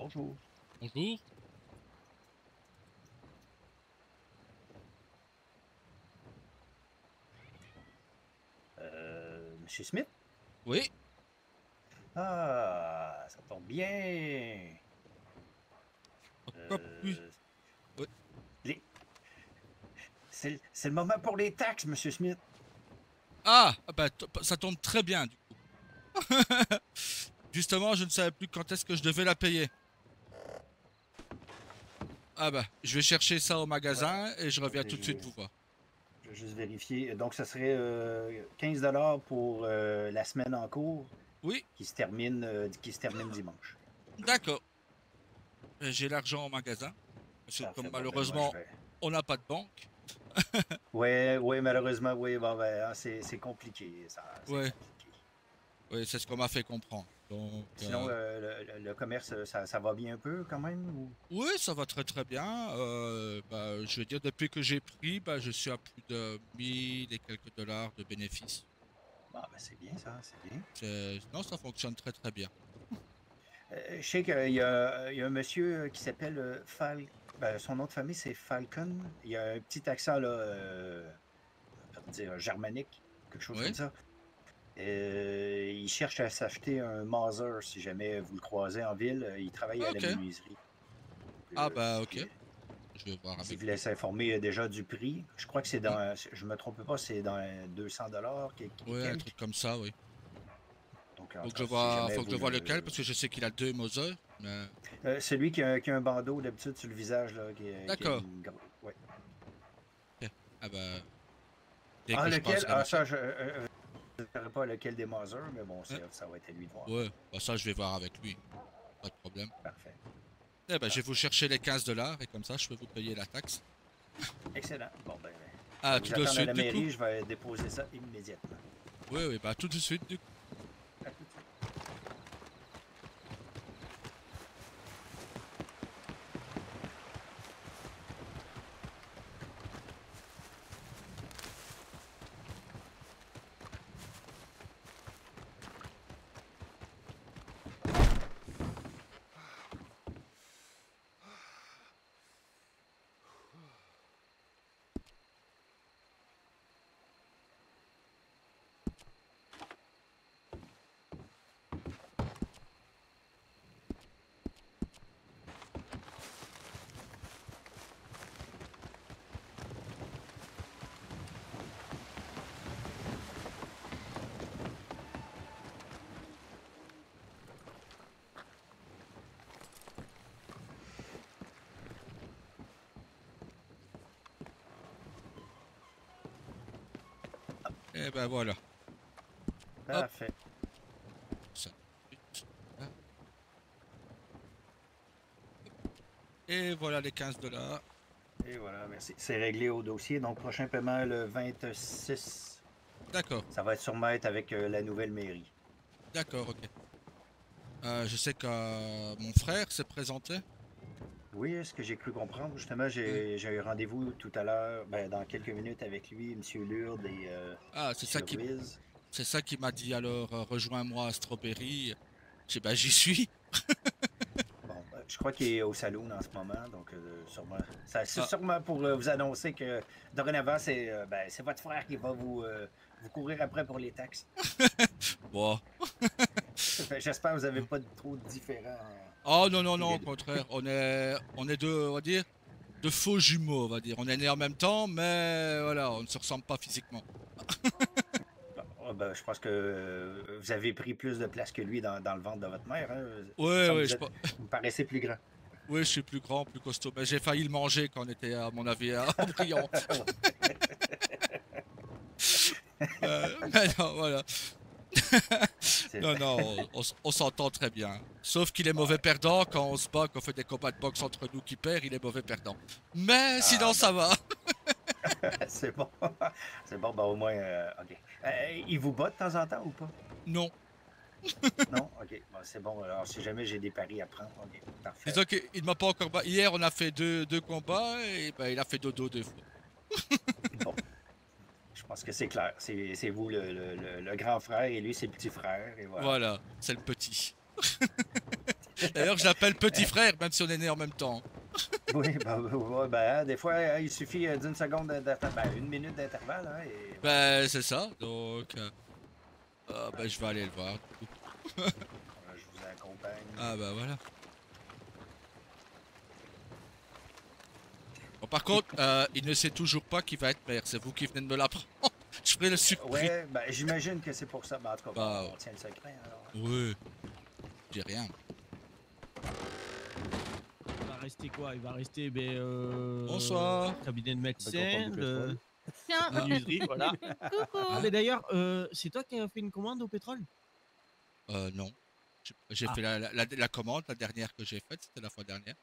Bonjour. Bonjour. Monsieur Smith? Oui. Ah, ça tombe bien. Hop, oui. Euh, Oui. les- c'est le moment pour les taxes, Monsieur Smith. Bah, ça tombe très bien du coup. Justement, je ne savais plus quand est-ce que je devais la payer. Ah bah, je vais chercher ça au Ouais, magasin et je reviens attendez, tout de suite vous voir. je vais juste vérifier. Donc, ça serait 15 pour la semaine en cours Oui, qui se termine dimanche. d'accord. J'ai l'argent au magasin. Parce que comme Parfait. Bon, ben moi, je malheureusement, vais. on n'a pas de banque. Ouais, ouais, malheureusement, oui, bon, ben, c'est compliqué, ça, c'est Ouais, compliqué. oui, c'est ce qu'on m'a fait comprendre. Donc, Sinon, le commerce, ça va bien un peu quand même? Ou... oui, ça va très très bien. Bah, je veux dire, depuis que j'ai pris, bah, je suis à plus de 1000 et quelques dollars de bénéfices. Ah, ben, c'est bien ça, c'est bien. Non, ça fonctionne très très bien. Je sais qu'il y a un monsieur qui s'appelle ben, son nom de famille, c'est Falcon. Il y a un petit accent, là, on va dire germanique, quelque chose comme Oui. ça. Il cherche à s'acheter un Mauser si jamais vous le croisez en ville. Il travaille à la Ok. menuiserie. Ah bah ok, je vais voir S'il avec voulait lui. s'informer déjà du prix, je crois que c'est Hmm. dans, je me trompe pas, c'est dans 200 et Ouais, un truc quelques. comme ça, oui. Donc, en tout cas, si jamais Faut que vous je vois lequel, le. parce que je sais qu'il a deux Mother. Mais... Celui qui a un bandeau d'habitude sur le visage, là, qui a D'accord. une ouais. Ok. Ah bah, dès Ah, que je lequel? passerai Ah, me faire. ça, je ne saurais pas lequel des Mother, mais bon, Ouais, ça va être à lui de voir. ouais. Bah ça, je vais voir avec lui. Pas de problème. Parfait. Eh ben, je vais vous Parfait. chercher les 15 dollars et comme ça, je peux vous payer la taxe. Excellent. Bon, ben, je vais Ah, tout vous de attendre à suite, la du coup. mairie, je vais déposer ça immédiatement. Oui, oui, bah tout de suite, du coup. À tout de suite. Eh ben voilà. Hop, Parfait. ça. Là. Et voilà les 15 dollars. Et voilà, merci. C'est réglé au dossier. Donc, prochain paiement le 26. D'accord, Ça va être sûrement être avec la nouvelle mairie. d'accord, ok. Je sais que mon frère s'est présenté. Oui, ce que j'ai cru comprendre, justement, Ouais. j'ai eu rendez-vous tout à l'heure, ben, dans quelques minutes avec lui, M. Lourdes et Ah, M. Ruiz. c'est ça qui m'a dit alors rejoins-moi à Strawberry. Je sais bah j'y suis. Bon, je crois qu'il est au saloon en ce moment, donc sûrement. C'est Ah, sûrement pour vous annoncer que dorénavant, c'est votre frère qui va vous courir après pour les taxes. bon. J'espère que vous n'avez pas trop de différents Oh non non tous non les au deux. contraire, on est deux on va dire de faux jumeaux on va dire. On est nés en même temps mais voilà on ne se ressemble pas physiquement. Bon, ben, je pense que vous avez pris plus de place que lui dans le ventre de votre mère. Hein. Il me Ouais semble ouais que vous me paraissez plus grand. ouais je suis plus grand plus costaud mais j'ai failli le manger quand on était à mon avis à Aubryon. Mais non voilà. C'est- Non non on s'entend très bien. Sauf qu'il est mauvais Ouais. perdant quand on se bat, quand on fait des combats de boxe entre nous qui perd, il est mauvais perdant. Mais sinon Ah, bon. ça va. C'est bon. C'est bon, ben, au moins, OK. Il vous bat de temps en temps ou pas? Non. Non? OK. Bon, c'est bon. Alors, si jamais j'ai des paris à prendre, OK. Parfait. Disons qu'il ne m'a pas encore battu. Hier, on a fait deux combats et ben, il a fait dodo deux fois. Bon, je pense que c'est clair. C'est vous le grand frère et lui, c'est le petit frère. Et voilà. Voilà, c'est le petit. D'ailleurs, je l'appelle petit frère, même si on est né en même temps. Oui, ouais, ben, des fois, il suffit d'une seconde d'intervalle, ben, une minute d'intervalle, hein, et voilà. Ben, c'est ça. Donc, ben, je vais aller le voir. Je vous accompagne. Ah, bah voilà. Bon, par contre, il ne sait toujours pas qui va être maire. C'est vous qui venez de me l'apprendre. Je ferai le surpris. Ouais, ben, j'imagine que c'est pour ça. Ben, en tout cas, Bah, bon, on tient le secret, alors. ouais, j'ai rien. Il va rester quoi? Il va rester Bonsoir. cabinet de Bah, médecin, de Tiens, menuiserie, voilà. coucou. Ah, mais d'ailleurs, c'est toi qui as fait une commande au pétrole? Non. J'ai Ah. fait la commande, la dernière que j'ai faite, c'était la fois dernière.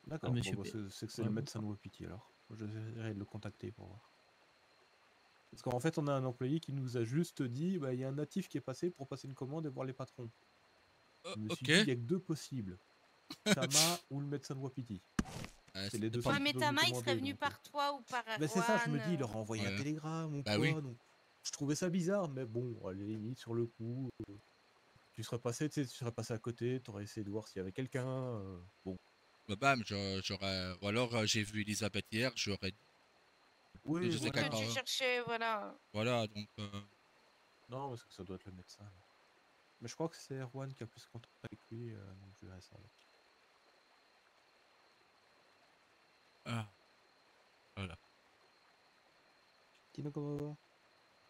D'accord, monsieur bon, bah, P. c'est que c'est Ouais, le bon. médecin de Wapiti alors. J'essaierai de le contacter pour voir. Parce qu'en fait, on a un employé qui nous a juste dit bah, il y a un natif qui est passé pour passer une commande et voir les patrons. Je me suis Ok. dit il n'y a que deux possibles Tama ou le médecin de Wapiti. C'est les deux pas- Ouais, seuls mais qui peuvent nous Tama, il serait commander, venu donc, par toi ou par bah, c'est ça, je me Erwan, dis, il leur a envoyé un Ouais. télégramme ou Bah quoi. oui. Donc, je trouvais ça bizarre, mais bon, à la limite, sur le coup, tu serais passé, tu sais, tu serais passé à côté, tu aurais essayé de voir s'il y avait quelqu'un. Bon, Bah, bam, j'aurais. Ou alors, j'ai vu Elisabeth hier, j'aurais. oui, Je sais ou qu'elle que tu parle. cherchais, voilà. Voilà, donc. non, parce que ça doit être le médecin. Mais je crois que c'est Erwan qui a plus contact avec lui, donc je verrai ça avec. Ah, voilà. Tino, comment va?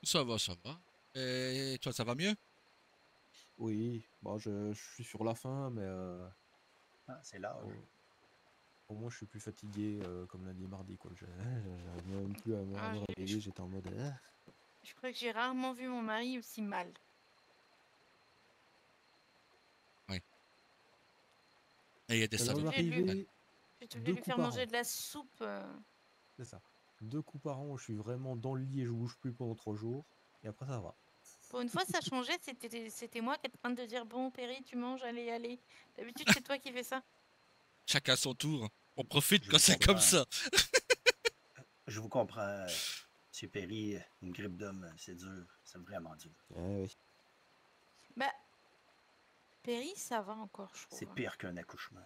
Ça va, ça va. Et toi, ça va mieux? Oui, bon, je suis sur la fin, mais Ah, c'est l'âge. au moins je suis plus fatigué comme lundi et mardi, quoi. J'arrive même plus à me Ah, réveiller, j'étais en mode. Je crois que j'ai rarement vu mon mari aussi mal. Et il y a des Ça salauds. va J'ai dû m'arriver J'ai dû deux lui coups faire par manger an. de la soupe. C'est ça. 2 coups par an où je suis vraiment dans le lit et je bouge plus pendant 3 jours. Et après, ça va. Pour une fois, ça changeait. C'était moi qui étais en train de dire bon, Perry, tu manges, allez, allez. D'habitude, c'est toi qui fais ça. Chacun son tour. On profite Je quand vous c'est comme comprends. ça. Je vous comprends, M. Perry, une grippe d'homme, c'est dur. C'est vraiment dur. Oui. Bah, Perry, ça va encore, je trouve. C'est pire qu'un accouchement.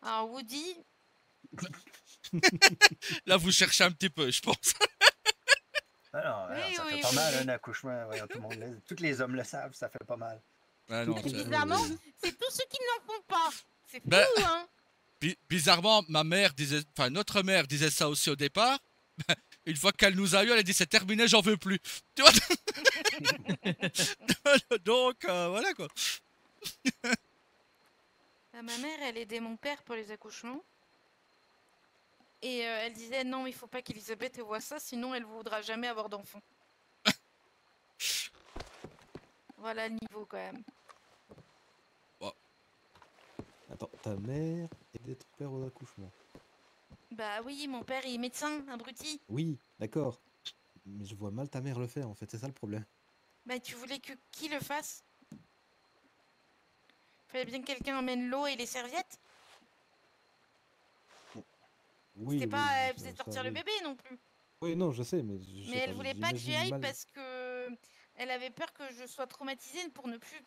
Alors, Woody, Là, vous cherchez un petit peu, je pense. Ah non, Oui, alors, ça oui, fait pas oui, mal oui. un accouchement. Voyons, tout le monde, tous les hommes le savent, ça fait pas mal. Ah non, et c'est- bizarrement, c'est tous ceux qui n'en font pas. C'est fou, Bah, hein. bizarrement, ma mère disait, enfin notre mère disait ça aussi au départ. Une fois qu'elle nous a eu, elle a dit c'est terminé, j'en veux plus. Tu vois? Donc voilà quoi. Ma mère, elle aidait mon père pour les accouchements. Et elle disait non, il faut pas qu'Elisabeth voit ça, sinon elle voudra jamais avoir d'enfant. Voilà le niveau quand même. Attends, ta mère aidait ton père aux accouchements. Bah oui, mon père il est médecin, abruti. Oui, d'accord. Mais je vois mal ta mère le faire, en fait, c'est ça le problème. Bah tu voulais que qui le fasse? Fallait bien que quelqu'un emmène l'eau et les serviettes. Oui, C'était oui, pas elle ça- faisait ça, sortir le oui. bébé non plus. Oui, non, je sais, mais je sais Mais elle pas, voulait pas que j'y j'imagine aille mal. parce que elle avait peur que je sois traumatisée pour ne plus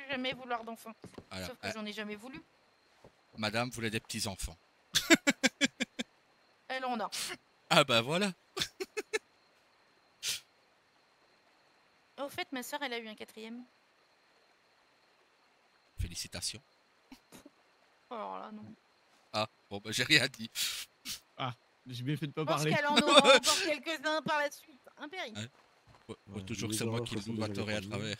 jamais vouloir d'enfant. Alors, Sauf que j'en ai jamais voulu. Madame voulait des petits enfants. Elle en a. Ah bah voilà. Au fait, ma soeur, elle a eu un 4e. Félicitations. Alors là, non. Ah bon bah j'ai rien dit. J'ai bien fait de pas Je pense parler. qu'elle en aura encore quelques-uns par la suite. Un Perry. Ouais. Faut Ouais, toujours que les c'est moi erreurs qui que sont vous déjà batterai à répandues. travers.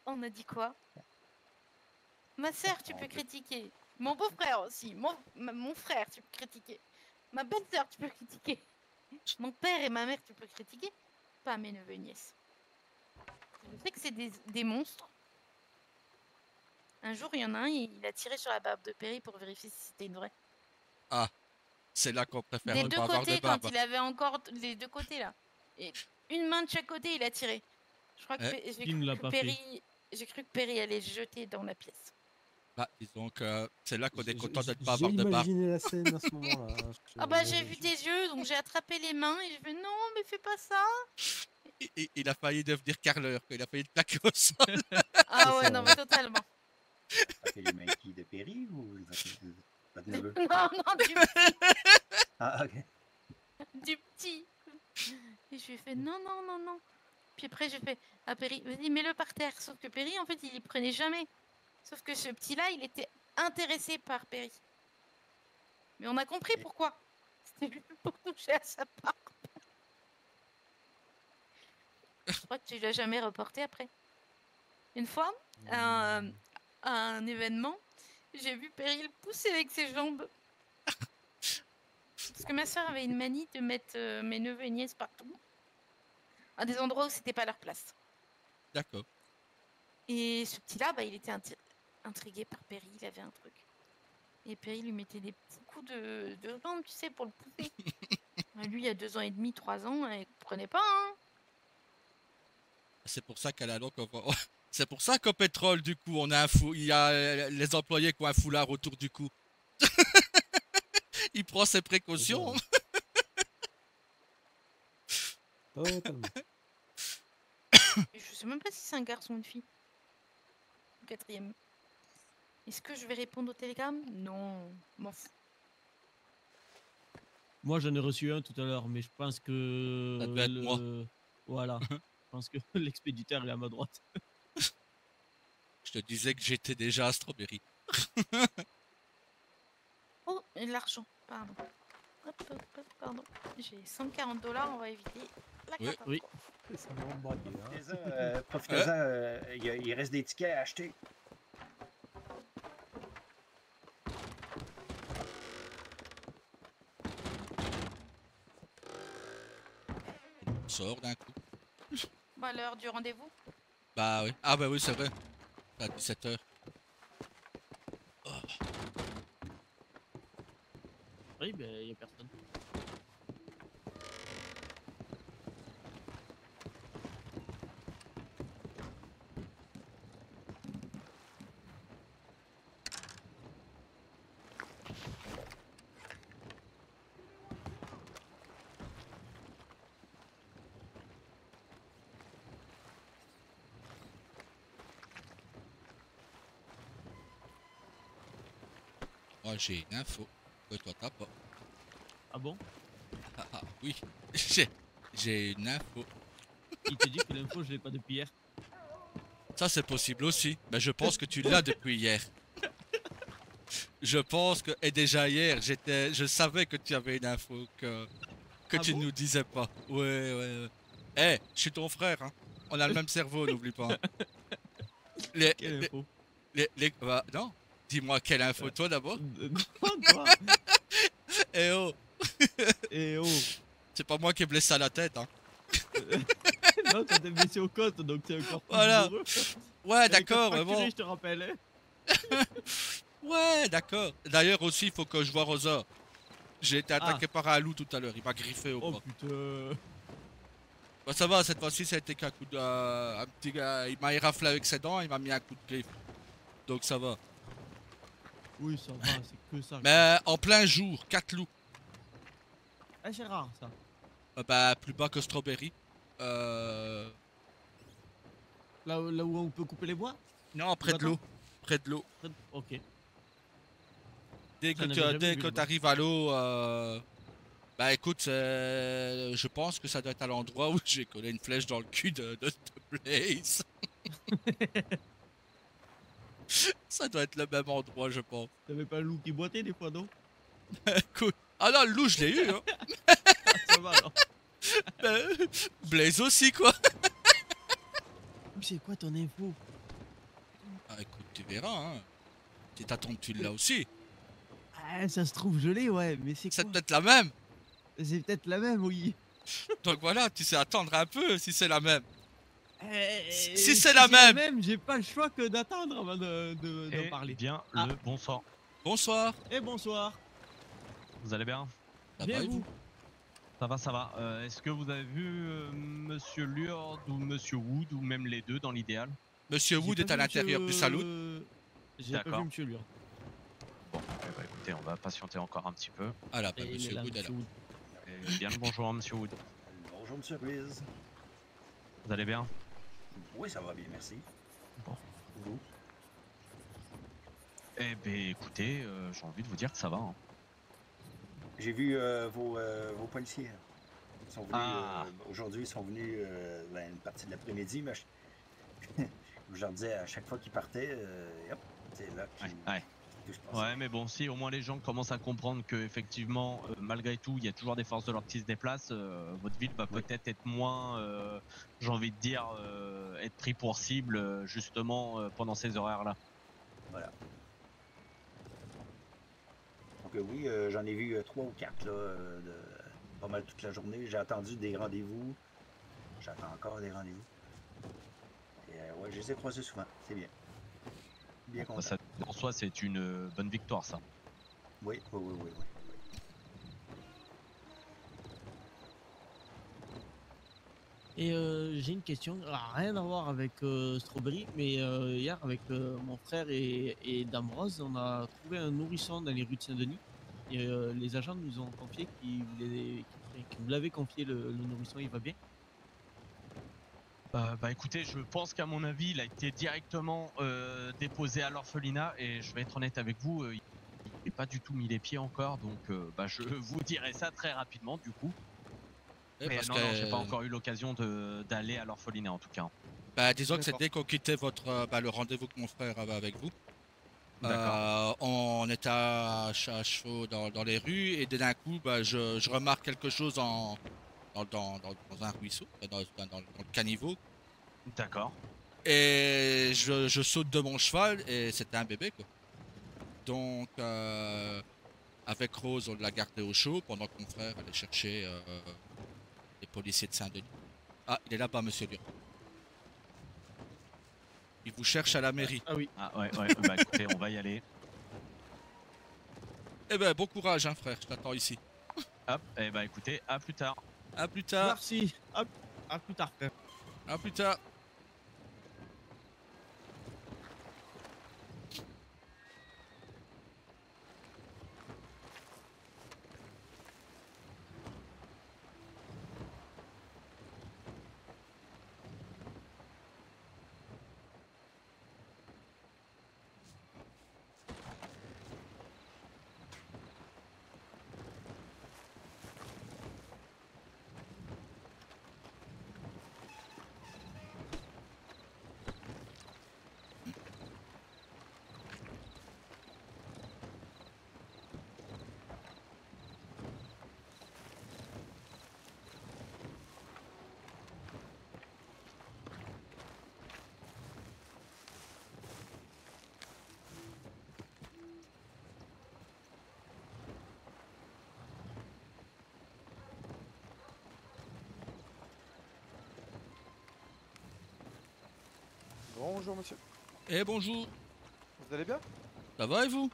On a dit quoi? Ma sœur, tu peux critiquer. Mon beau-frère aussi. Mon frère, tu peux critiquer. Ma belle-sœur, tu peux critiquer. Mon père et ma mère, tu peux critiquer. Pas mes neveux et nièces. Je sais que c'est des monstres. Un jour, il y en a un, il a tiré sur la barbe de Perry pour vérifier si c'était une vraie. C'est là qu'on préfère Des ne deux pas avoir de côtés, quand barbe. il avait encore les deux côtés là. Et une main de chaque côté, il a tiré. Je crois que Ouais. j'ai Qui ne cru l'a que pas Perry, j'ai cru que Perry allait se jeter dans la pièce. Bah disons que c'est là qu'on est J'ai- content de ne pas J'ai avoir de barbe. imaginé la scène à ce moment-là. Ah bah j'ai vu tes yeux, donc j'ai attrapé les mains et je fais non, mais fais pas ça. Il a failli devenir carleur, quoi. Il a failli te plaquer au sol. Ah C'est ouais, ça, non, ouais. mais totalement. Ah, t'es les mains qui de Perry ou votre neveu? Non, non, Ah, ok. du petit. Et je lui ai fait non, non, non, non. Puis après, j'ai fait à Perry, vas-y, mets-le par terre. Sauf que Perry, en fait, il y prenait jamais. Sauf que ce petit-là, il était intéressé par Perry. Mais on a compris Et- pourquoi. C'était juste pour toucher à sa part. Je crois que tu l'as jamais reporté après. Une fois, à un événement, j'ai vu Perry le pousser avec ses jambes. Parce que ma soeur avait une manie de mettre mes neveux et nièces partout. À des endroits où c'était pas leur place. D'accord. Et ce petit-là, bah, il était intrigué par Perry, il avait un truc. Et Perry lui mettait des petits coups de jambes, tu sais, pour le pousser. Lui, il y a 2 ans et demi, 3 ans, il comprenait pas, hein. C'est pour ça qu'à la longue, c'est pour ça qu'au pétrole, du coup, on a il y a les employés qui ont un foulard autour du cou. Il prend ses précautions. Totalement. Et je sais même pas si c'est un garçon ou une fille. Le 4e. Est-ce que je vais répondre au télégramme? Non, m'en fous. Moi, j'en ai reçu un tout à l'heure, mais je pense que Ça doit être moi. Voilà. Je pense que l'expéditeur est à ma droite. Je te disais que j'étais déjà à Strawberry. Oh, et l'argent, pardon. Hop, hop, hop, pardon. J'ai 140 $, on va éviter la Oui. catastrophe. Oui. C'est vraiment braqué, hein. Profitez-en, il reste des tickets à acheter. On sort d'un coup. Bah, l'heure du rendez-vous. Bah oui. Ah bah oui, c'est vrai. C'est à 17h. Oui, ben, il n'y a personne. Moi, j'ai une info que toi t'as pas. Ah bon? Ah oui. J'ai une info. Il te dit que l'info, je l'ai pas depuis hier. Ça, c'est possible aussi. Mais je pense que tu l'as depuis hier. Je pense que... Et déjà hier, je savais que tu avais une info que Ah tu bon? nous disais pas. Ouais. Eh, je suis ton frère, hein. On a le même cerveau, n'oublie pas. Quelle info? Bah, non. Dis-moi quelle info, toi d'abord. Non, toi. Eh oh, Eh oh. c'est pas moi qui ai blessé à la tête, hein. Non, toi t'es blessé aux côtes, donc c'est encore plus Voilà. douloureux. Ouais, d'accord, mais Fracturé, bon. je te rappelle. Hein. Ouais, d'accord. D'ailleurs aussi, il faut que je vois Rosa. J'ai été attaqué par un loup tout à l'heure. Il m'a griffé au Oh bras. putain. Bah ça va, cette fois-ci, ça a été qu'un coup de... un petit gars, il m'a éraflé avec ses dents, il m'a mis un coup de griffe. Donc ça va. Oui, ça va, c'est que ça. Mais en plein jour, 4 loups. Ah, c'est rare ça. Bah plus bas que Strawberry. Là où on peut couper les bois? Non, près de l'eau. Près de l'eau. Ok. Dès que J'en avais jamais vu, tu le arrives à l'eau, bah écoute, je pense que ça doit être à l'endroit où j'ai collé une flèche dans le cul de Blaze. Ça doit être le même endroit, je pense. T'avais pas un loup qui boitait des fois, non? Cool. Ah non, le loup, je l'ai eu, hein. Ah, ça va alors. Blaze aussi, quoi. C'est quoi ton info? Ah, écoute, tu verras, hein. Si t'attends, tu l'as aussi. Ah, ça se trouve, je l'ai, ouais, mais c'est C'est quoi? peut-être la même. C'est peut-être la même, oui. Donc voilà, tu sais attendre un peu si c'est la même. Si Si c'est la même. j'ai pas le choix que d'attendre avant d'en Eh parler. bien, Ah. le bonsoir. Bonsoir. Et bonsoir. Vous allez bien? Ça Bien va, et vous? Ça va, ça va. Est-ce que vous avez vu Monsieur Lurde ou Monsieur Wood ou même les deux dans l'idéal? Monsieur Wood J'ai est pas à vu l'intérieur du salon. J'ai pas vu D'accord. Monsieur Lure. Bon, eh ben, écoutez, on va patienter encore un petit peu. Ah là, bah, Et il est Monsieur là, Wood est là. Monsieur Wood. Et bien le bonjour à Monsieur Wood. Bonjour, Monsieur Ruiz. Vous allez bien? Oui, ça va bien, merci. Bon. Vous? Eh ben écoutez, j'ai envie de vous dire que ça va. Hein. J'ai vu vos policiers. Ils sont venus Ah. aujourd'hui, ils sont venus une partie de l'après-midi, mais je leur disais à chaque fois qu'ils partaient, hop, c'est là que Ouais. tout se passait. Ouais, mais bon, si au moins les gens commencent à comprendre que effectivement, malgré tout, il y a toujours des forces de l'ordre qui se déplacent, votre ville va Oui. peut-être être moins, j'ai envie de dire, être pris pour cible justement pendant ces horaires-là. Voilà. Donc oui, j'en ai vu 3 ou 4 là, pas mal toute la journée. J'ai attendu des rendez-vous. J'attends encore des rendez-vous. Et ouais, je les ai croisés souvent. C'est bien. Bien content. Ça, en soi, c'est une bonne victoire, ça. Oui. Et j'ai une question, alors, rien à voir avec Strawberry, mais hier avec mon frère et Dame Rose, on a trouvé un nourrisson dans les rues de Saint-Denis. Et les agents nous ont confié qu'ils vous l'avaient confié, le nourrisson, il va bien? Bah écoutez, je pense qu'à mon avis, il a été directement déposé à l'orphelinat et je vais être honnête avec vous, il n'est pas du tout mis les pieds encore, donc je vous dirai ça très rapidement du coup. Ouais, Mais parce non, que, j'ai pas encore eu l'occasion d'aller à l'orphelinat en tout cas. bah, disons que c'est D'accord. dès qu'on quittait le rendez-vous que mon frère avait avec vous. D'accord. On était à chevaux dans les rues et d'un coup, je remarque quelque chose dans un ruisseau, dans le caniveau. D'accord. Et je saute de mon cheval et c'était un bébé, quoi. Donc, avec Rose, on l'a gardé au chaud pendant que mon frère allait chercher les policiers de Saint-Denis. Ah, il est là-bas, monsieur Dur. Il vous cherche à la mairie. Ah oui. Ah ouais, bah écoutez, on va y aller. Eh ben, bon courage, hein, frère, je t'attends ici. Hop, et bah écoutez, à plus tard. À plus tard. Merci. À plus tard, frère. À plus tard. Bonjour monsieur, Eh bonjour. vous allez bien? Ça va et vous?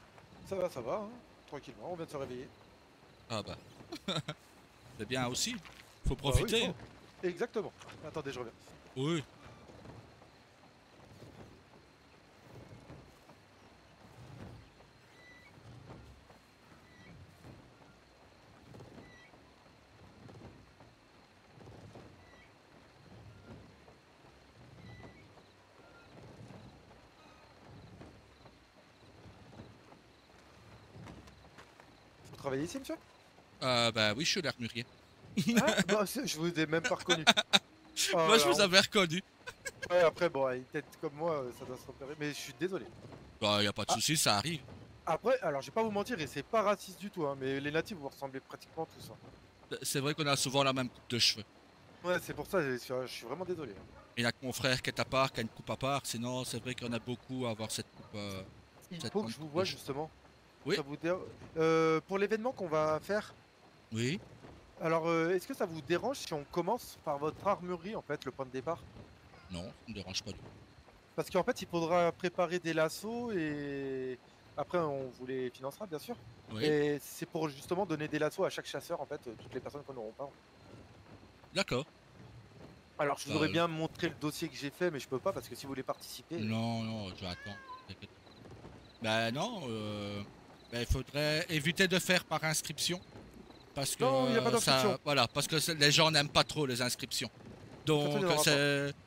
Ça va, hein. Tranquillement, on vient de se réveiller. Ah bah. C'est bien aussi. Faut Bah oui, profiter. bon. Exactement. Attendez, je reviens. Oui. Vous travaillez ici monsieur? Bah oui, je suis l'armurier. Ah, bah, je vous ai même pas reconnu. Moi, je vous alors, avais reconnu. ouais, après, bon, une tête comme moi, ça doit se repérer, mais je suis désolé. Bah, y a pas de souci, ça arrive. Après, alors je vais pas vous mentir, et c'est pas raciste du tout, hein, mais les natifs vous ressemblez pratiquement tous. Hein. C'est vrai qu'on a souvent la même coupe de cheveux. Ouais, c'est pour ça, je suis vraiment désolé. Hein. Il y a que mon frère qui est à part, qui a une coupe à part. Sinon, c'est vrai qu'on a beaucoup à avoir cette coupe. Il cette faut que grande je vous coupe de voie cheveux. justement. Oui. Ça vous pour l'événement qu'on va faire, Oui. alors est-ce que ça vous dérange si on commence par votre armurerie, en fait, le point de départ? Non, ça me dérange pas du tout. Parce qu'en fait, il faudra préparer des lassos et après, on vous les financera, bien sûr. Oui. Et c'est pour justement donner des lassos à chaque chasseur, en fait, toutes les personnes qu'on n'auront pas. D'accord. Alors, je Bah, voudrais bien montrer le dossier que j'ai fait, mais je peux pas parce que si vous voulez participer. Non, j'attends. T'inquiète. Bah non, bah, il faudrait éviter de faire par inscription. Parce que Non, il y a pas ça, d'inscription. voilà, parce que les gens n'aiment pas trop les inscriptions. Donc, il y en aura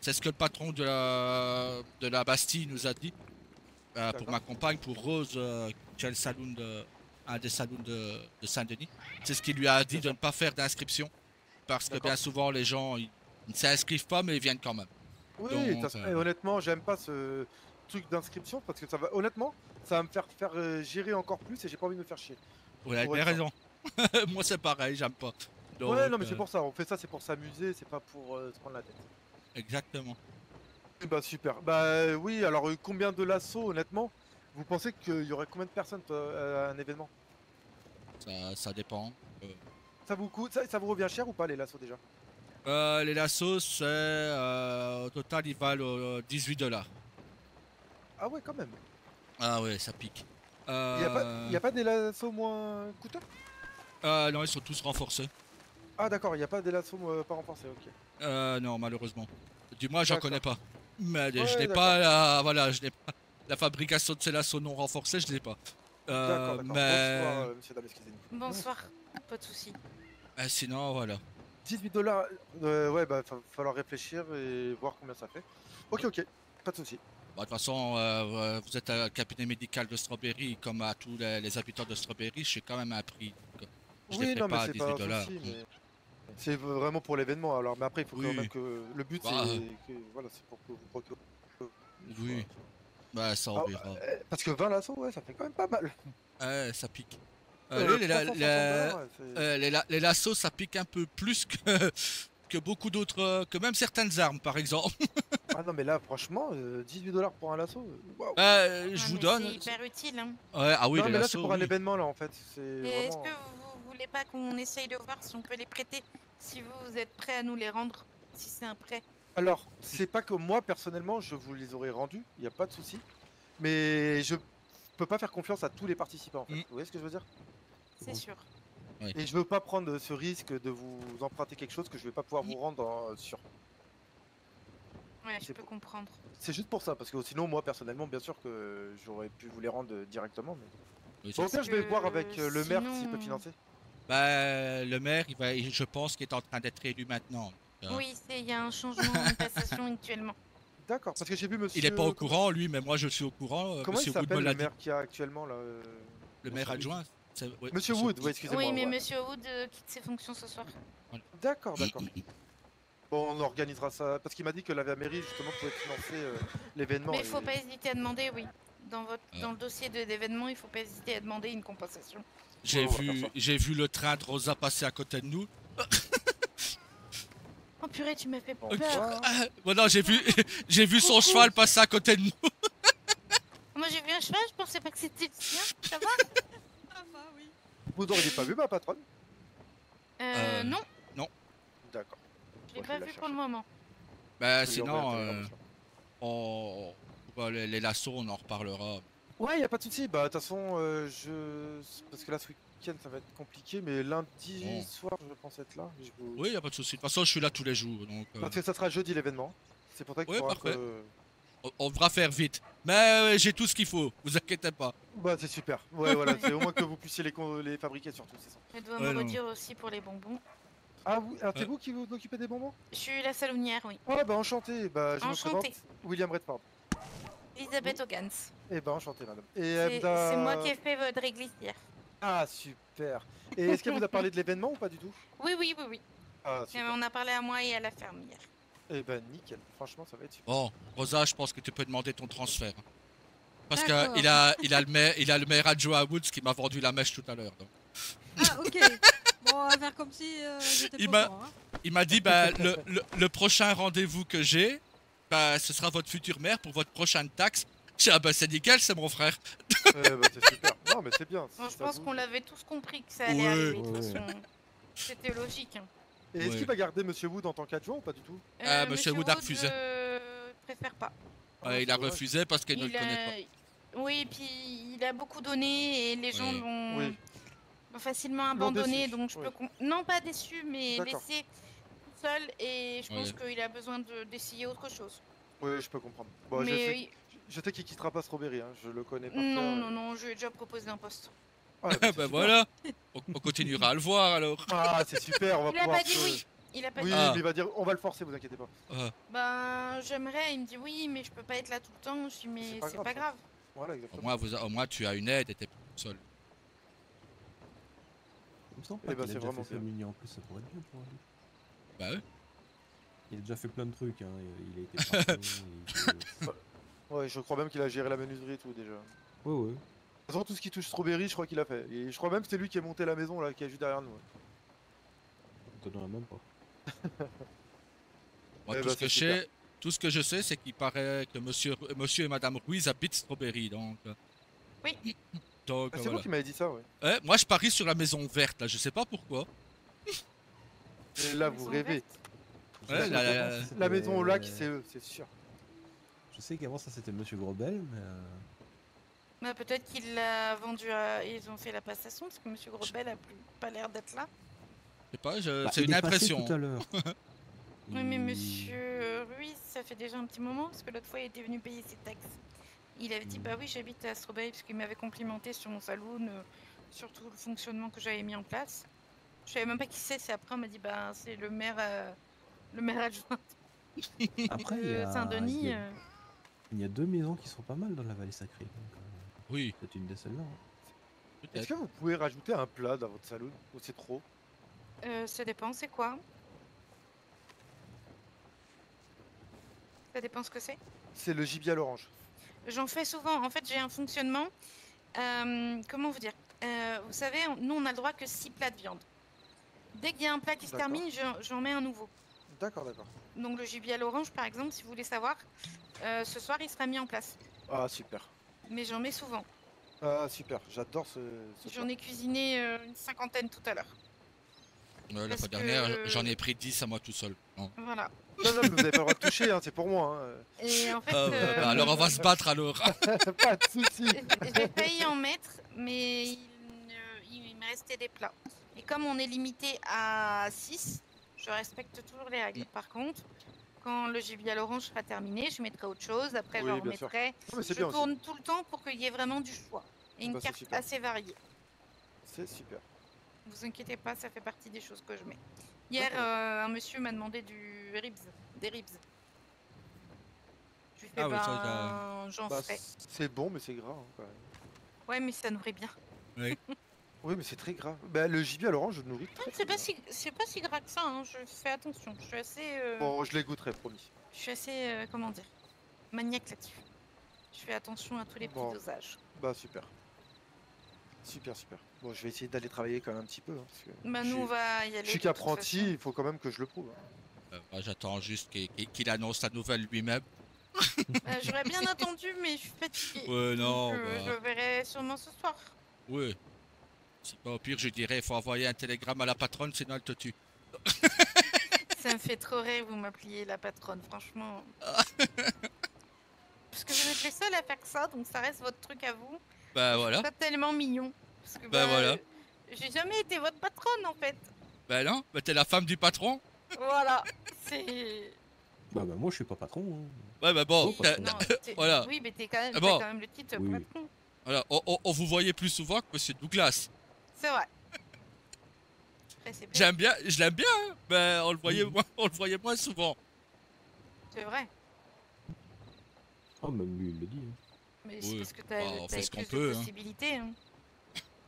c'est ce que le patron de la Bastille nous a dit pour D'accord. ma compagne, pour Rose, qui a le salon un des salons de Saint-Denis. C'est ce qu'il lui a dit de ne pas faire d'inscription parce que D'accord. bien souvent les gens ils ne s'inscrivent pas mais ils viennent quand même. Oui, Donc, et honnêtement, j'aime pas ce truc d'inscription parce que ça va, honnêtement, ça va me faire gérer encore plus et j'ai pas envie de me faire chier. Vous avez Pour bien être raison. Moi c'est pareil, j'aime pas. Donc, Ouais, non, mais c'est pour ça, on fait ça, c'est pour s'amuser, c'est pas pour se prendre la tête. Exactement. Bah super. Bah oui, alors combien de lassos, honnêtement? Vous pensez qu'il y aurait combien de personnes à un événement? Ça dépend. Ça vous coûte, ça vous revient cher ou pas les lassos déjà? Les lassos, c'est au total ils valent 18 $. Ah ouais, quand même. Ah ouais, ça pique. Y a pas des lassos moins coûteux? Non, ils sont tous renforcés. Ah d'accord, y a pas des lassos pas renforcés, ok. Non, malheureusement. Du moins, j'en D'accord. connais pas. Mais je Ouais, n'ai d'accord. pas je n'ai pas la fabrication de ces lassos non renforcés, je l'ai pas. D'accord, d'accord. Mais Bonsoir, monsieur, dame, excusez-nous. Bonsoir, pas de soucis. sinon, voilà. 18 $, ouais, bah, va falloir réfléchir et voir combien ça fait. Ok, ok, pas de soucis. Bah, de toute façon, vous êtes un cabinet médical de Strawberry, comme à tous les habitants de Strawberry, je sais quand même un prix. Donc, je Oui, les fais non, mais pas à c'est 18 pas un $. souci, mais c'est vraiment pour l'événement. Alors, mais après, il faut quand Oui. même que le but, Bah, c'est que voilà, c'est pour que vous procurez. Oui. Bah, ça Ah, on verra. parce que 20 lassos, ouais, ça fait quand même pas mal. Ça pique. Les 360 $, ouais, c'est- les lassos, ça pique un peu plus que beaucoup d'autres, que même certaines armes, par exemple. Ah non, mais là, franchement, 18 $ pour un lasso, waouh. Je Ouais, vous mais donne. C'est hyper utile. Hein. Ouais, ah oui, Non, les mais là, c'est lassos, pour un oui. événement, là, en fait. C'est Et est-ce vraiment. que vous voulez pas qu'on essaye de voir si on peut les prêter? Si vous êtes prêt à nous les rendre, si c'est un prêt. Alors, c'est pas que moi, personnellement, je vous les aurais rendus, il n'y a pas de souci. Mais je peux pas faire confiance à tous les participants, en fait. Mm. Vous voyez ce que je veux dire? C'est sûr. Et je veux pas prendre ce risque de vous emprunter quelque chose que je vais pas pouvoir vous rendre sur. Ouais, je C'est peux pour- comprendre. C'est juste pour ça, parce que sinon, moi, personnellement, bien sûr que j'aurais pu vous les rendre directement. Mais... Oui, Bon, au c'est- pire, je vais que voir avec le maire s'il sinon- peut financer. Bah, le maire, je pense qu'il est en train d'être élu maintenant. Oui, il y a un changement, une passation actuellement. D'accord, parce que j'ai vu monsieur. Il est pas au courant, lui, mais moi je suis au courant. Comment il Monsieur Wood s'appelle me l'a le dit. maire qui a actuellement là Le maire Monsieur adjoint. Ouais, Monsieur Wood, ouais, excusez-moi. Oui, mais ouais. Monsieur Wood quitte ses fonctions ce soir. D'accord, d'accord. Bon, on organisera ça. Parce qu'il m'a dit que la mairie, justement, pouvait financer l'événement. Mais il faut et- pas hésiter à demander, oui. Dans Ouais. le dossier d'événement, il faut pas hésiter à demander une compensation. J'ai Ouais, on va faire vu, ça. j'ai vu le train de Rosa passer à côté de nous. Oh purée, tu m'as fait peur. Voilà, j'ai vu son cheval passer à côté de nous. Moi j'ai vu un cheval, je pensais pas que c'était le sien. Ça va? Ah bah oui. Vous n'auriez pas vu ma patronne? Non, D'accord. je l'ai Bon, je pas vais la vu chercher. pour le moment. Bah, Je vais lui envoyer sinon, un télégramme, les lassos, on en reparlera. Ouais, y a pas de souci. Bah, de toute façon, parce que là, ce week-end, ça va être compliqué, mais lundi Bon. soir, je pense être là. Je vous- Oui, y a pas de souci. De toute façon, je suis là tous les jours. Donc, Parce que ça sera jeudi l'événement. C'est pour ça qu'il Ouais, faudra parfait. que- on devra faire vite. Mais j'ai tout ce qu'il faut. Vous inquiétez pas. Bah, c'est super. Ouais, voilà, c'est au moins que vous puissiez les fabriquer surtout, c'est ça. Elle doit Ouais, me non. redire aussi pour les bonbons. Ah, oui, alors c'est Ouais. vous qui vous occupez des bonbons? Je suis la salonnière, oui. Ah, bah, enchanté. Bah, je me Enchantée. présente. William Redford. Elisabeth Ogans. Eh ben, enchanté, madame. Et C'est moi qui ai fait votre réglissière. Ah, super. Et est-ce qu'elle vous a parlé de l'événement ou pas du tout? Oui, oui, oui, oui. Ah, Et super. on a parlé à moi et à la ferme hier. Eh ben, nickel. Franchement, ça va être super. Bon, Rosa, je pense que tu peux demander ton transfert. Parce D'accord. qu'il a le maire adjoint à Woods qui m'a vendu la mèche tout à l'heure. donc. Ah ok. Bon, on va faire comme si j'étais Il pas m'a- au courant, hein. Il m'a dit, bah, le prochain rendez-vous que j'ai, bah, ce sera votre futur maire pour votre prochaine taxe. J'ai dit, ah bah c'est nickel, c'est mon frère. Bah, c'est super. Non, mais c'est bien. Bon, je ça pense vous- qu'on l'avait tous compris que ça allait Ouais. arriver. De toute Ouais. façon, c'était logique. Hein. Et est-ce Ouais. qu'il va garder Monsieur Wood en tant qu'adjoint ou pas du tout? Ah, Monsieur Wood a refusé. Préfère pas. Ouais, il a refusé parce qu'il ne le Il connaît a- Oui, et puis il a beaucoup donné et les gens Oui. l'ont Oui. l'ont facilement L'ont abandonné, déçu, donc je oui. peux non pas déçu, mais D'accord. laissé tout seul et je pense qu'il a besoin d'essayer autre chose. Oui, je peux comprendre. Bon, mais je sais qu'il quittera pas Strawberry, hein. Je le connais pas. non, je lui ai déjà proposé un poste. Ah, pas. bah, c'est Bah super. voilà, on continuera à le voir alors. Ah, c'est super. On va Il a pouvoir pas dit oui. Il a pas Oui, dit. Ah. mais il va dire on va le forcer, vous inquiétez pas. Ben, j'aimerais. Il me dit oui, mais je peux pas être là tout le temps. Je dis, mais c'est pas grave. Voilà, Au exactement. moins, au moins, tu as une aide et t'es pas tout seul. Il me semble Eh pas ben, qu'il a c'est déjà vraiment fait bien. Family en plus, ça pourrait être bien pour lui. Bah ouais. Il a déjà fait plein de trucs, hein. Il a été patron, il était- Ouais, je crois même qu'il a géré la menuiserie et tout déjà. De Ouais, ouais. toute façon, tout ce qui touche Strawberry, je crois qu'il a fait. Et je crois même que c'est lui qui a monté la maison là, qui est juste derrière nous. Ça donnerait même pas. Moi, Eh tout, ben, ce que c'est je super. sais, tout ce que je sais, c'est qu'il paraît que monsieur et madame Ruiz habitent Strawberry, donc... Oui. Donc, Ah, c'est voilà. vous qui m'avez dit ça, ouais. Ouais, moi, je parie sur la maison verte, là, je sais pas pourquoi. Et là, vous Maison rêvez. verte. Je Ouais, sais la- qu'avant, la- ça, La c'était- maison au lac, c'est eux, c'est sûr. Je sais qu'avant ça c'était Monsieur Grobel, mais Bah, peut-être qu'il l'a vendu à. Ils ont fait la passation parce que Monsieur Grobel a pas l'air d'être là. Je sais pas, bah, c'est il une est passé impression. tout à l'heure. Oui, mais Il- Monsieur Ruiz, ça fait déjà un petit moment parce que l'autre fois il était venu payer ses taxes. Il avait dit bah oui, j'habite à Strawberry parce qu'il m'avait complimenté sur mon saloon, sur tout le fonctionnement que j'avais mis en place. Je savais même pas qui c'est après on m'a dit bah c'est le maire adjoint Après, de Saint-Denis. il y a deux maisons qui sont pas mal dans la vallée sacrée. Donc, Oui, c'est une de celles-là. Hein. Est-ce peut-être. que vous pouvez rajouter un plat dans votre salon ou c'est trop? Ça dépend, c'est quoi? Ça dépend ce que c'est. C'est le gibier à l'orange. J'en fais souvent. En fait, j'ai un fonctionnement. Comment vous dire? Vous savez, nous, on a le droit que 6 plats de viande. Dès qu'il y a un plat qui se D'accord. termine, j'en mets un nouveau. D'accord, d'accord. Donc, le gibier à l'orange, par exemple, si vous voulez savoir, ce soir, il sera mis en place. Ah, super. Mais j'en mets souvent. Ah, super. J'adore ce J'en plat. ai cuisiné une 50aine tout à l'heure. La Parce fois dernière, que- j'en ai pris 10 à moi tout seul. Non. Voilà. Non, non, mais vous avez pas le droit de toucher, hein, c'est pour moi. Hein. Et en fait, Ah ouais, bah alors on va se battre alors. Pas de soucis. j'ai failli en mettre, mais il me restait des plats. Et comme on est limité à 6, je respecte toujours les règles. Par contre, quand le gibier à l'orange sera terminé, je mettrai autre chose. Après, Oui, je bien sûr. remettrai. Non, mais c'est Je bien aussi. tourne tout le temps pour qu'il y ait vraiment du choix. Et une Bah, c'est carte super. assez variée. C'est super. Vous inquiétez pas, ça fait partie des choses que je mets. Hier, D'accord. un monsieur m'a demandé des ribs. Je lui fais Ah oui, ça, ben, j'en Bah, ferai. c'est bon, mais c'est gras. Hein, quand même. Ouais, mais ça nourrit bien. Oui, mais c'est très gras. Bah, le gibier à l'orange, je le nourris très, C'est très bien. c'est pas si gras que ça, hein. Je fais attention. Je suis assez, Bon, je les goûterai, promis. comment dire, maniaque là-dessus. Je fais attention à tous les petits Bon. dosages. Bah, super. Super, super. Bon, je vais essayer d'aller travailler quand même un petit peu. Hein, parce que Bah, je nous, on suis- va y aller. je suis de toute qu'apprenti, façon. il faut quand même que je le prouve. Hein. Moi, j'attends juste qu'il annonce la nouvelle lui-même. J'aurais bien attendu, mais je suis fatiguée. Ouais, non, Donc, bah, je le verrai sûrement ce soir. ouais. Si pas au pire, je dirais, il faut envoyer un télégramme à la patronne, sinon elle te tue. Ça me fait trop rire, vous m'appeliez la patronne, franchement. Parce que vous êtes les seuls à faire ça, donc ça reste votre truc à vous. Bah C'est voilà. pas tellement mignon. Parce que, Bah, voilà. J'ai jamais été votre patronne en fait. Bah non, bah t'es la femme du patron. Voilà. C'est. Bah, moi je suis pas patron. Hein. Ouais, bah bon, Oh, patron. Non, voilà. Oui, mais t'es quand même, Ah t'as bon. quand même le titre Oui. patron. voilà, on vous voyait plus souvent que Monsieur Douglas. C'est vrai. Après, c'est Je l'aime bien, hein, mais on le voyait moins souvent. C'est vrai. Ah, même lui il le dit. Hein. Mais Oui. c'est parce que t'as Bah, on fait ce qu'on plus peut, de hein. possibilités. Hein.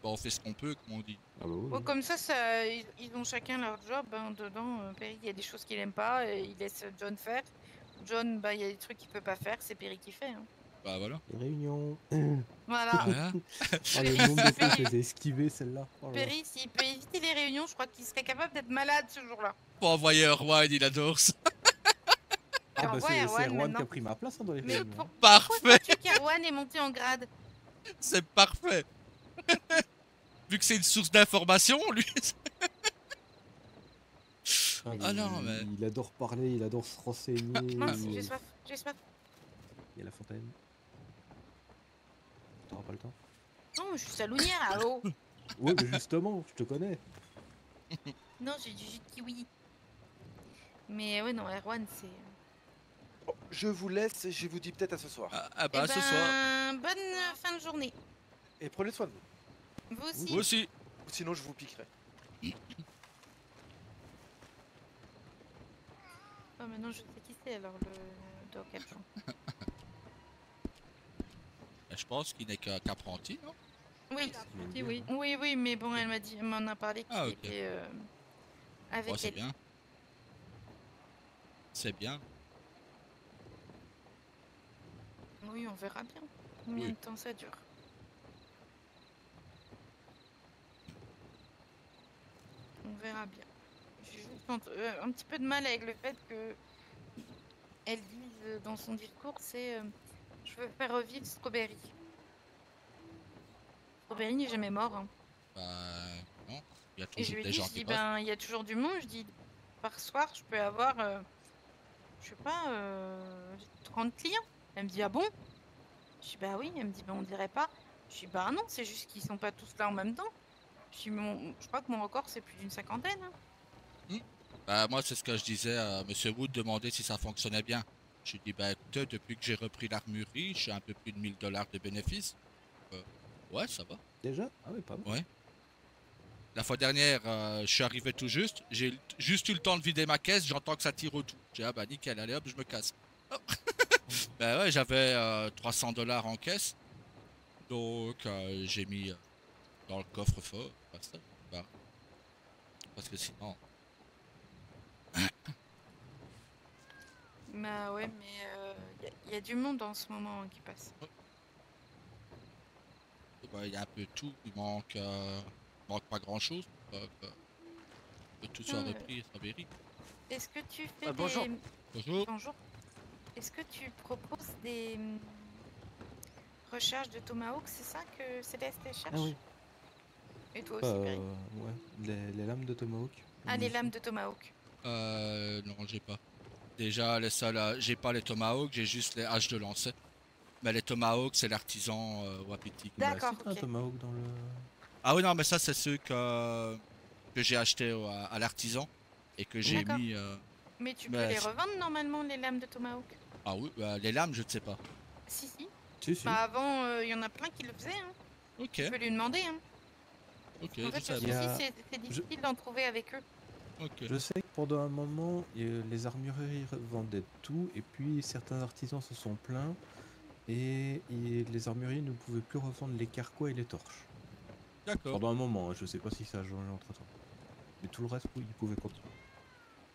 Bah, on fait ce qu'on peut, comme on dit. Ah, bah oui. Bon, comme ça, ils ont chacun leur job. Hein, dedans, Perry, il y a des choses qu'il aime pas et il laisse John faire. John, bah, il y a des trucs qu'il peut pas faire, c'est Perry qui fait. Hein. Bah voilà. Les réunions. Voilà. Voilà. Ah, le nombre de fois que je les ai esquivés celle-là. Oh là là. Perry, s'il peut éviter les réunions, je crois qu'il serait capable d'être malade ce jour-là. Pour envoyer Erwan, il adore ça. Ah, bah Erwan, c'est Erwan, Erwan qui maintenant. a pris ma place hein, dans les Mais réunions. pourquoi Parfait, crois-tu qu'Erwan est monté en grade? c'est parfait. Vu que c'est une source d'information, lui. Ah non, mais- Il adore parler, il adore se renseigner. Mince, il... j'ai soif, j'ai soif. il y a la fontaine. T'auras pas le temps. Non, je suis salonière, allô. Ouais, mais justement, je te connais. Non, j'ai du jus de kiwi. Mais ouais, non, Erwan, c'est... Bon, je vous laisse et je vous dis peut-être à ce soir. Ah bah, ce soir. Bonne fin de journée. Et prenez soin de vous. Vous aussi. Vous aussi. Sinon, je vous piquerai. Ah, maintenant je sais qui c'est alors le Doc adjoint. Je pense qu'il n'est qu'apprenti, non? Oui, Apprenti, oui. oui, oui, mais bon, elle m'en a parlé qu'il Ah, ok. était Oh, avec c'est elle. bien. C'est bien. Oui, on verra bien combien Oui. de temps ça dure. On verra bien. J'ai juste un petit peu de mal avec le fait que elle dise dans son discours, c'est je veux faire revivre Strawberry. Strawberry n'est jamais mort. Hein. Bah, non. Il y a Et je toujours lui ai des dit, gens je qui dis, passent. ben, il y a toujours du monde. Je dis, par soir, je peux avoir, je sais pas, 30 clients. Elle me dit, ah bon? Je dis, bah oui. Elle me dit, ben, on dirait pas. Je dis, bah non, c'est juste qu'ils sont pas tous là en même temps. Je dis, je crois que mon record, c'est plus d'une cinquantaine. Hein. Bah, moi, c'est ce que je disais à Monsieur Wood, demander si ça fonctionnait bien. Je lui dis, bah écoutez, depuis que j'ai repris l'armurerie, je suis à un peu plus de 1000 $ de bénéfices. Ouais, ça va. Déjà? Ah oui, pas mal. Ouais. La fois dernière, je suis arrivé tout juste. J'ai juste eu le temps de vider ma caisse. J'entends que ça tire au tout. J'ai dit, ah bah nickel, allez hop, je me casse. Oh. Bah ouais, j'avais 300 $ en caisse. Donc, j'ai mis dans le coffre-fort. Bah, parce que sinon. Bah ouais, mais il y a du monde en ce moment qui passe. Bah, il y a un peu tout. Il manque pas grand-chose. Que tout soit repris, Strawberry. Est-ce que tu fais bonjour. des... Bonjour. Bonjour. Est-ce que tu proposes des recherches de Tomahawk? C'est ça que Céleste elle cherche? Ah oui. Et toi aussi, Perry? Ouais, les lames de Tomahawk. Ah, les lames de Tomahawk. Non, j'ai pas. Déjà, les seuls, j'ai pas les Tomahawks, j'ai juste les haches de lancer. Mais les Tomahawks, c'est l'artisan Wapiti. D'accord, Un ok. Tomahawk dans le... Ah oui, non, mais ça, c'est ceux que j'ai acheté à l'artisan et que j'ai D'accord. mis. Mais tu peux bah, les revendre normalement, les lames de Tomahawk? Ah oui, les lames, je ne sais pas. Si, si. Si, si. Bah avant, il y en a plein qui le faisaient. Hein. Ok, Tu peux lui demander. Hein. ok, En je fait, le savais souci, pas. c'est difficile d'en trouver avec eux. Ok. Je sais que pendant un moment, les armureries vendaient tout, et puis certains artisans se sont plaints, et les armureries ne pouvaient plus revendre les carquois et les torches. D'accord, Pendant un moment, hein, je sais pas si ça a changé entre temps. Mais tout le reste, oui, ils pouvaient continuer.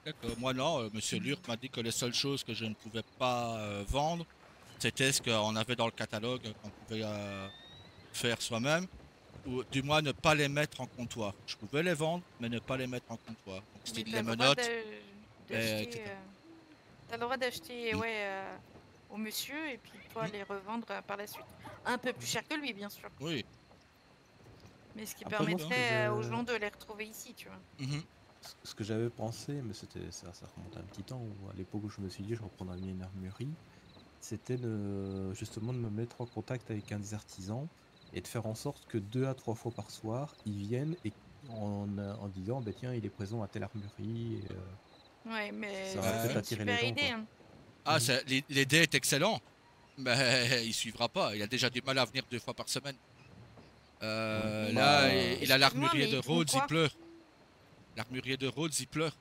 d'accord. Moi, non, Monsieur Lurk m'a dit que les seules choses que je ne pouvais pas vendre, c'était ce qu'on avait dans le catalogue, qu'on pouvait faire soi-même. Ou du moins ne pas les mettre en comptoir. Je pouvais les vendre, mais ne pas les mettre en comptoir. Donc, Mais style t'as les le droit menottes, d'acheter. etc. T'as le droit d'acheter, Oui. ouais, au monsieur et puis toi les revendre par la suite. Un peu plus cher que lui, bien sûr. Oui. Mais ce qui Après, moi, ce que permettrait aux je- gens de les retrouver ici, tu vois. Mhm. Ce que j'avais pensé, mais ça remonte à un petit temps, où à l'époque où je me suis dit je reprendrais bien une armurerie, c'était justement de me mettre en contact avec un des artisans et de faire en sorte que 2 à 3 fois par soir, ils viennent et en disant bah tiens, il est présent à telle armurerie. Ouais, mais Ça aurait c'est peut-être une attiré les super gens, idée. quoi. Hein. Ah, l'idée est excellente, mais il suivra pas. Il a déjà du mal à venir 2 fois par semaine. Ouais. Là, Bah, il a Excuse-moi, l'armurier mais de ils font Rhodes, il quoi? pleure. L'armurier de Rhodes, il pleure.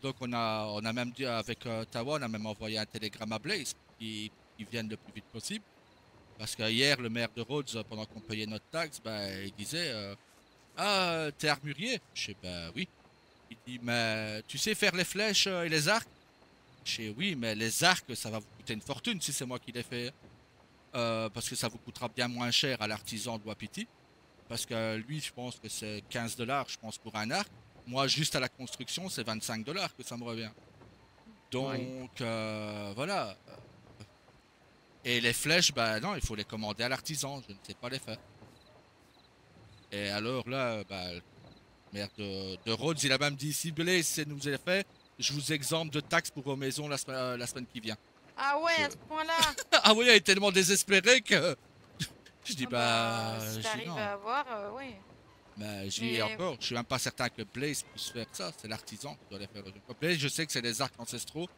Donc on a même dit avec Tawa, on a même envoyé un télégramme à Blaze qui vienne le plus vite possible. Parce que hier, le maire de Rhodes, pendant qu'on payait notre taxe, il disait ah, t'es armurier? Je sais, bah oui. Il dit, mais tu sais faire les flèches et les arcs? Je sais, oui, mais les arcs, ça va vous coûter une fortune si c'est moi qui les fais. Parce que ça vous coûtera bien moins cher à l'artisan de Wapiti. Parce que lui, je pense que c'est 15 $, je pense, pour un arc. Moi, juste à la construction, c'est 25 $ que ça me revient. Donc, voilà. Et les flèches, bah non, il faut les commander à l'artisan. Je ne sais pas les faire. Et alors là, le maire de Rhodes, il a même dit, si Blaze nous les fait, je vous exempte de taxes pour vos maisons la semaine qui vient. Ah ouais, à ce point-là. Ah oui, il est tellement désespéré que... Je dis, Si je dis t'arrives non. à avoir, oui. Mais j'y Mais- encore, je suis même pas certain que Blaze puisse faire ça. C'est l'artisan qui doit les faire. Blaze, je sais que c'est les arcs ancestraux.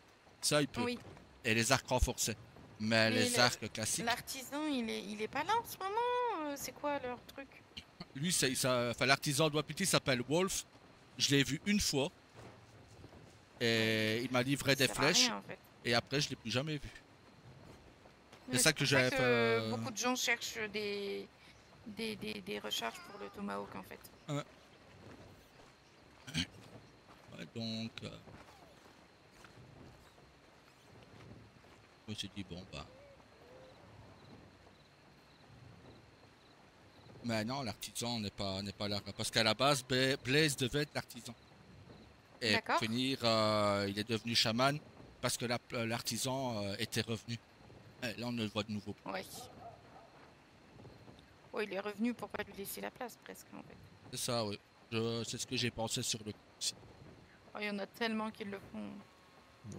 Ça, il peut. Oui. Et les arcs renforcés. Mais Mais les arcs classiques, L'artisan, il est pas là en ce moment. C'est quoi leur truc? lui, l'artisan de Wapiti s'appelle Wolf. Je l'ai vu une fois. Et il m'a livré des Ça sert à flèches. rien, en fait. Et après, je l'ai plus jamais vu. Mais ça que pour ça j'avais fait, beaucoup de gens cherchent des recharges pour le Tomahawk en fait. Ouais, donc, je me suis dit, bon, bah. Mais non, l'artisan n'est pas là. Parce qu'à la base, Blaze devait être l'artisan. Et pour D'accord. finir, il est devenu chaman parce que l'artisan était revenu. Et là, on le voit de nouveau. Ouais. Ouais, il est revenu pour pas lui laisser la place presque en fait. C'est ça, oui. C'est ce que j'ai pensé sur le coup aussi. Oh, il y en a tellement qui le font.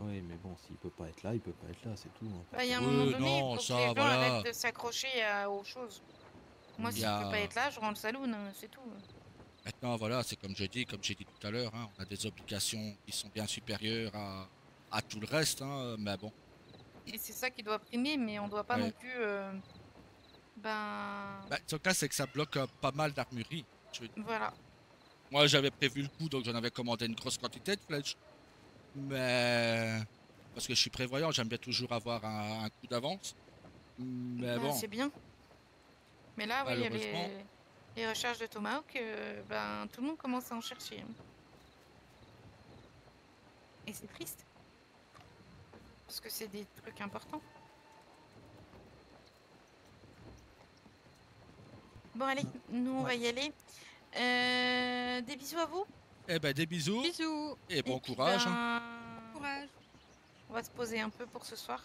Oui, mais bon, s'il peut pas être là, il peut pas être là, c'est tout. Hein. Bah, il y a un Oui, moment donné, non, il faut ça, que les gens voilà. arrêtent de s'accrocher aux choses. Moi, Il s'il y a- peut pas être là, je rends le saloon, hein, c'est tout. Maintenant, voilà, c'est comme j'ai dit tout à l'heure, hein, on a des obligations qui sont bien supérieures à tout le reste, hein, mais bon. Et c'est ça qui doit primer, mais on doit pas Ouais. non plus. Ben. Bah, le cas, c'est que ça bloque pas mal d'armurerie. Voilà. Moi, j'avais prévu le coup, donc j'en avais commandé une grosse quantité de flèches. Mais. Parce que je suis prévoyant, j'aime bien toujours avoir un coup d'avance. Mais Ben, bon, c'est bien. Mais là, oui, malheureusement. les recherches de Tomahawk, ben, tout le monde commence à en chercher. Hein. Et c'est triste. Parce que c'est des trucs importants. Bon, allez, nous, on va y aller. Des bisous à vous. Eh ben, des bisous Bisous. et bon puis, courage. Hein. Courage. On va se poser un peu pour ce soir.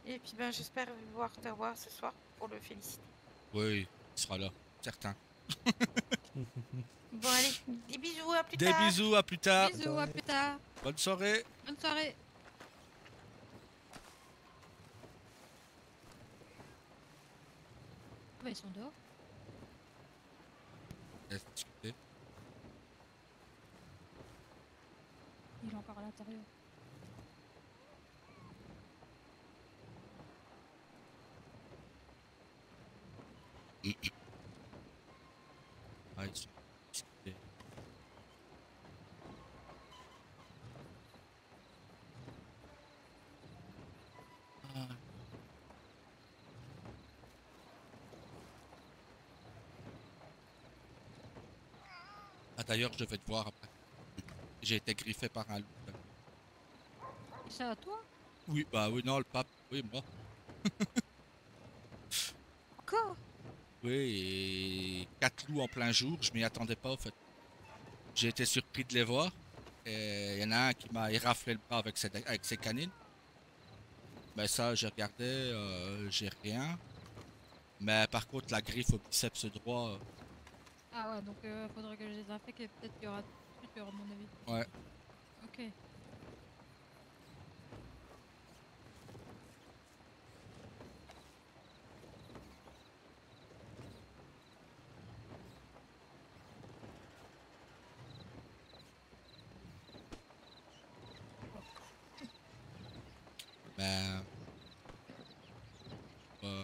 Et puis, ben, j'espère te revoir ce soir pour le féliciter. Oui, il sera là, certain. Bon, allez, des bisous, à plus Des tard. bisous, à plus tard. Bisous, à plus tard. Bonne soirée. Bonne soirée. Ah bah, ils sont dehors. Laisse discuter. Il est encore à l'intérieur. Ah, ils sont discutés. Ah. Ah, d'ailleurs, je vais te voir après. J'ai été griffé par un loup. Et ça à toi? Oui, bah oui, non, le pape, oui, moi. Encore? Oui, et 4 loups en plein jour, je m'y attendais pas, en fait. J'ai été surpris de les voir. Et il y en a un qui m'a éraflé le bras avec ses canines. Mais ça, j'ai regardé, j'ai rien. Mais par contre, la griffe au biceps droit, Ah ouais, donc faudrait que je les infecte et peut-être qu'il y aura futur à mon avis. ouais. Ok. Mais. euh,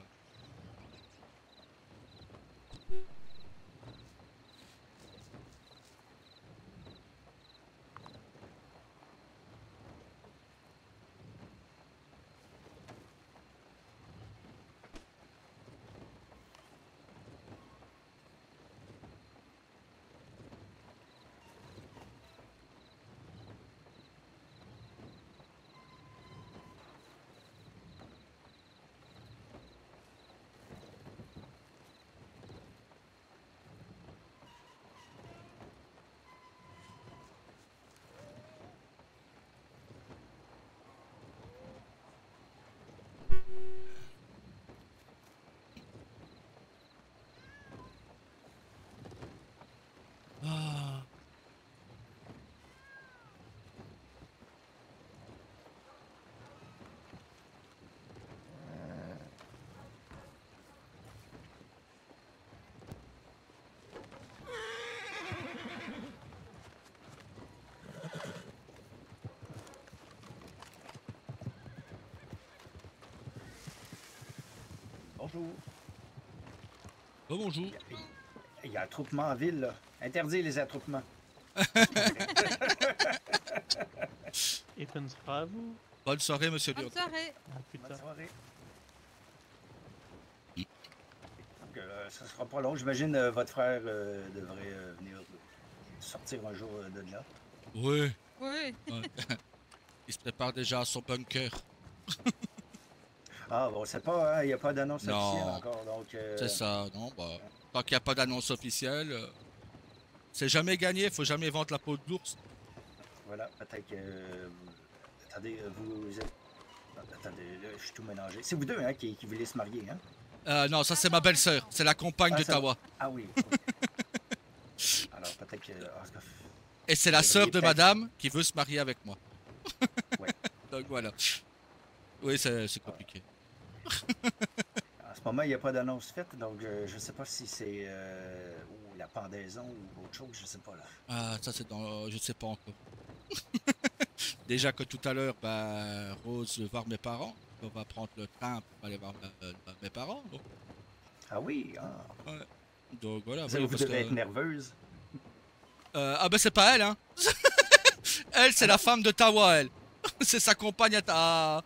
Ah. Bonjour. Oh, bonjour. Il y a attroupement en ville, là. Interdit les attroupements. Et bonne soirée à vous. Bonne soirée, monsieur Bonne Lyon. soirée. À plus Bonne tard. soirée. Donc, ça sera pas long. J'imagine votre frère devrait venir sortir un jour de là. Oui. Oui. Ouais. Il se prépare déjà à son bunker. Ah, bon, c'est pas, hein, il n'y a pas d'annonce Non. officielle encore. Donc, C'est ça, non, bah. Tant qu'il n'y a pas d'annonce officielle, c'est jamais gagné, faut jamais vendre la peau de l'ours. voilà, peut-être que. Attendez, vous êtes. Attendez, là, je suis tout mélangé. C'est vous deux hein, qui voulez se marier, hein? Non, ça c'est ma belle-sœur, c'est la compagne de ça- Tawa. Ah oui. ok. Alors, peut-être que. Et c'est la Vous sœur devriez de peut-être- madame qui veut se marier avec moi. Ouais. Donc voilà. Oui, c'est compliqué. En ce moment, il n'y a pas d'annonce faite, donc je ne sais pas si c'est la pendaison ou autre chose, je sais pas là. Ah, ça c'est dans. Je sais pas encore. Déjà que tout à l'heure, bah, Rose veut voir mes parents. On va prendre le train pour aller voir mes parents. Donc, Ah oui, ah. donc voilà. Vous, oui, vous parce devez que- être nerveuse. Ah bah c'est pas elle, hein. Elle, c'est la femme de Tawa, elle. C'est sa compagne à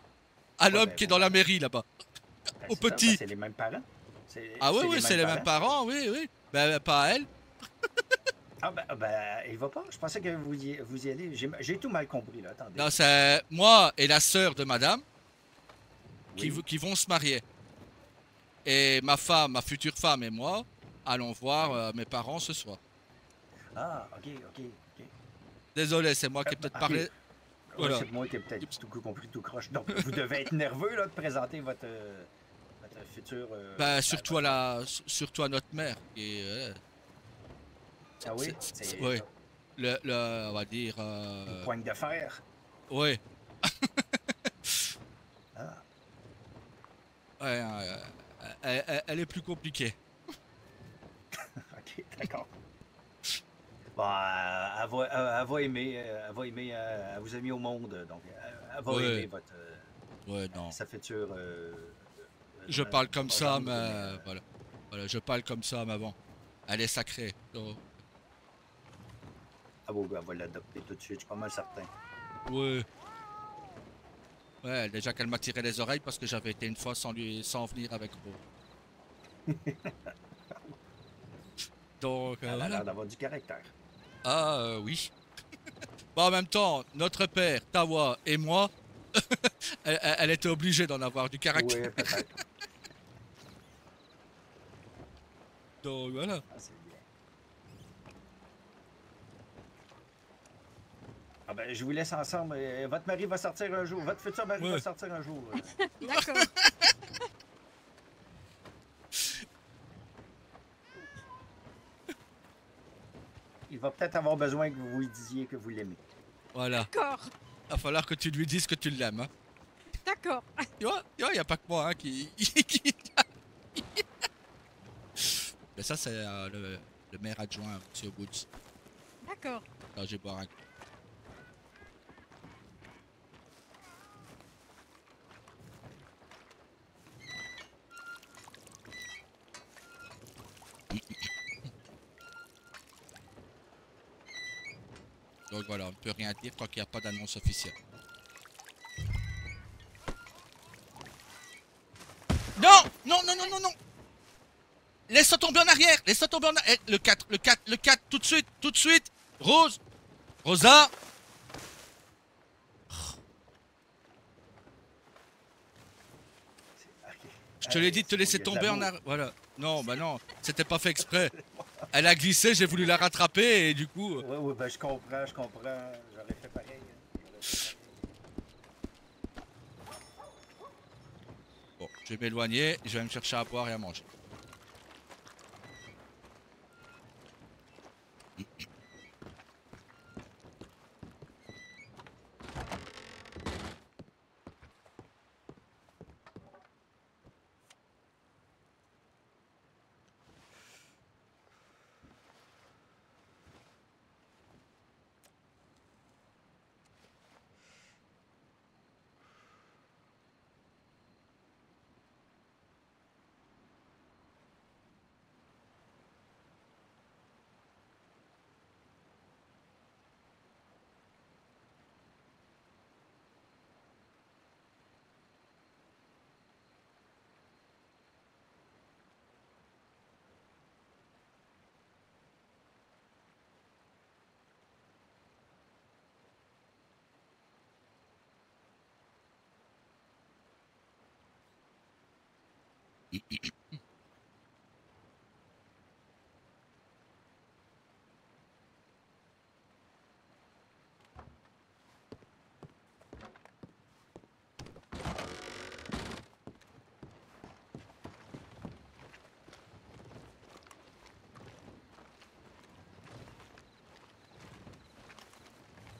l'homme ben, qui est bon. dans la mairie là-bas. Ben, Au c'est ça, petit. ben, c'est les mêmes parents. Ah oui, oui, c'est les mêmes parents, oui, oui. Ben pas elle. Ah ben, il va pas. Je pensais que vous y allez. J'ai tout mal compris là. Attendez. Non, c'est moi et la sœur de madame Oui. qui vont se marier. Et ma femme, ma future femme et moi allons voir mes parents ce soir. Ah, ok. Désolé, c'est moi qui ai peut-être Ok. parlé. Ouais, Voilà. c'est moi qui ai peut-être tout compris, tout croche. Donc, vous devez être nerveux là, de présenter votre future. Bah, surtout à notre mère. Qui est, Ah oui? Ouais. On va dire. Poigne de fer. Ouais. Ah. Ouais, elle est plus compliquée. Ok, d'accord. Bon, elle va aimer, elle vous a mis au monde, donc elle va Ouais. aimer votre, Ouais, non. sa future. Je parle comme ça, gendre, mais voilà. Voilà, je parle comme ça, mais bon. Elle est sacrée. Donc, Ah bon, elle va l'adopter tout de suite, je suis pas mal certain. ouais. Ouais, déjà qu'elle m'a tiré les oreilles parce que j'avais été une fois sans venir avec Rose. Donc, Elle a voilà. l'air d'avoir du caractère. Ah, oui. Bon, en même temps, notre père, Tawa et moi, elle était obligée d'en avoir du caractère. Oui, peut-être. Donc, voilà. Ah, c'est bien. Ah ben, je vous laisse ensemble. Votre mari va sortir un jour. Votre futur mari Ouais. va sortir un jour. D'accord. Il va peut-être avoir besoin que vous lui disiez que vous l'aimez. Voilà. D'accord. Va falloir que tu lui dises que tu l'aimes. Hein. D'accord. Tu vois, il n'y a pas que moi hein, qui... Mais ça, c'est le maire adjoint, M. Woods. D'accord. Là, je vais boire un coup. Donc voilà, on ne peut rien dire tant qu'il n'y a pas d'annonce officielle. Non! Non, non, non, non, non! Laisse-toi tomber en arrière! Laisse-toi tomber en arrière! Le 4, le 4, le 4, tout de suite, tout de suite! Rose! Rosa! Je te l'ai dit de te laisser tomber en arrière. Voilà. Non, bah non, c'était pas fait exprès. Elle a glissé, j'ai voulu la rattraper et du coup. Oui, ben je comprends. J'aurais fait pareil. Bon, je vais m'éloigner, je vais me chercher à boire et à manger.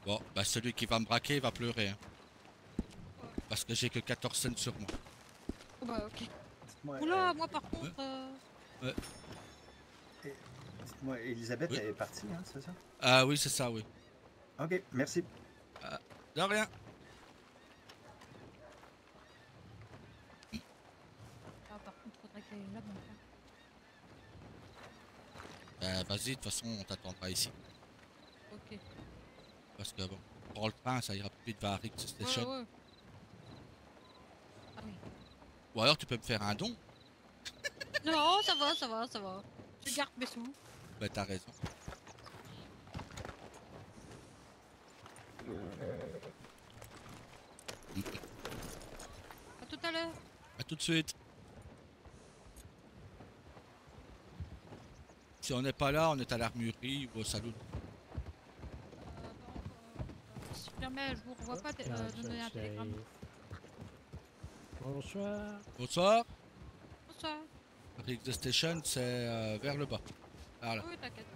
Bon, bah celui qui va me braquer, il va pleurer. Hein. Parce que j'ai que 14 cents sur moi. Oh bah ok. Dites-moi, Oula, moi par contre. dites-moi, Elisabeth Oui. est partie, hein, c'est ça? Ah oui, c'est ça, oui. Ok, merci. De rien. Ah, par contre, faudrait qu'elle ait la banque. Vas-y, de toute façon, on t'attendra ici. Ok. Parce que bon, prends le train, ça ira plus vite vers Rick Station. Ouais. Ah oui. Ou alors tu peux me faire un don. Non, ça va. Je garde mes sous. Bah t'as raison. À tout à l'heure. A tout de suite. Si on n'est pas là, on est à l'armurerie ou au salon. Si jamais je vous revois pas, donnez un télégramme. Bonsoir. Bonsoir. Bonsoir. Rick Station, c'est vers le bas. Voilà. Oui, t'inquiète.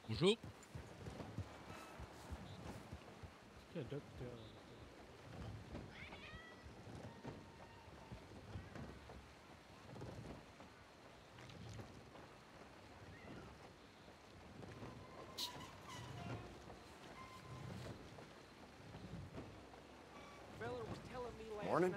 Bonjour. Le docteur. Morning.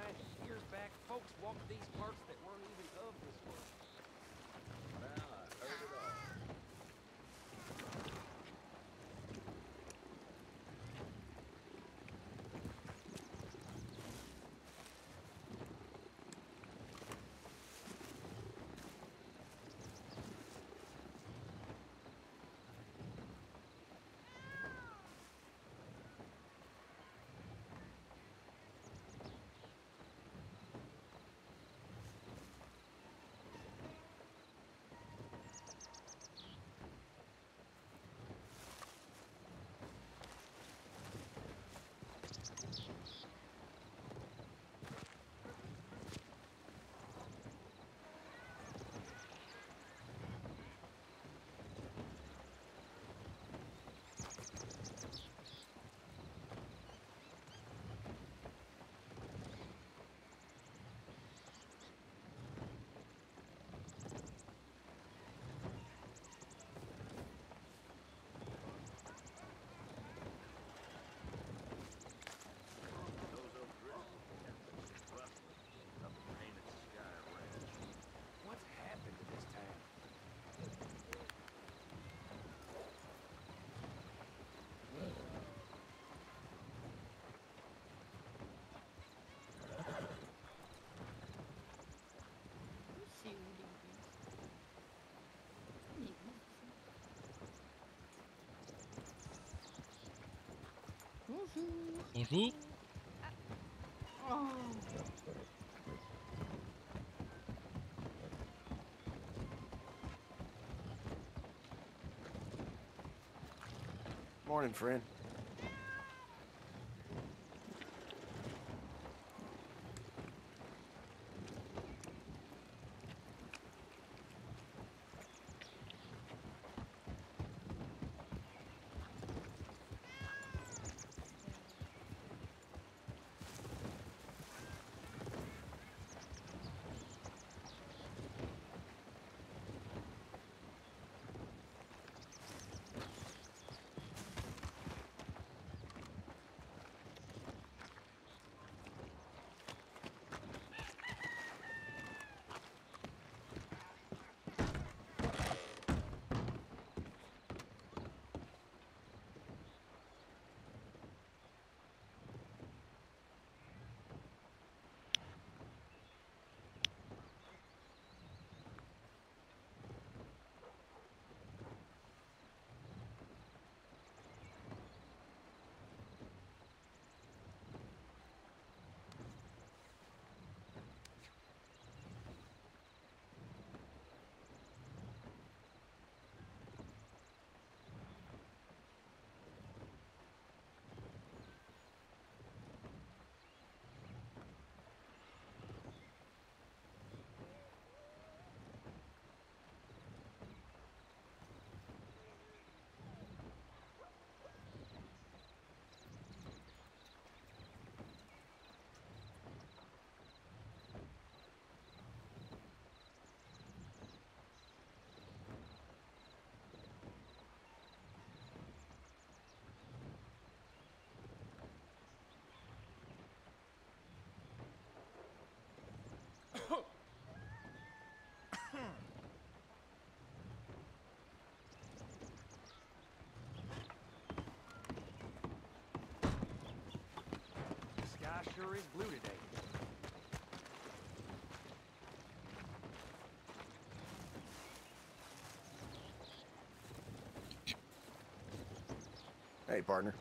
C'est où l'église? Bonjour. Bonjour. Oh. Morning, friend. sure is blue today. Hey, partner.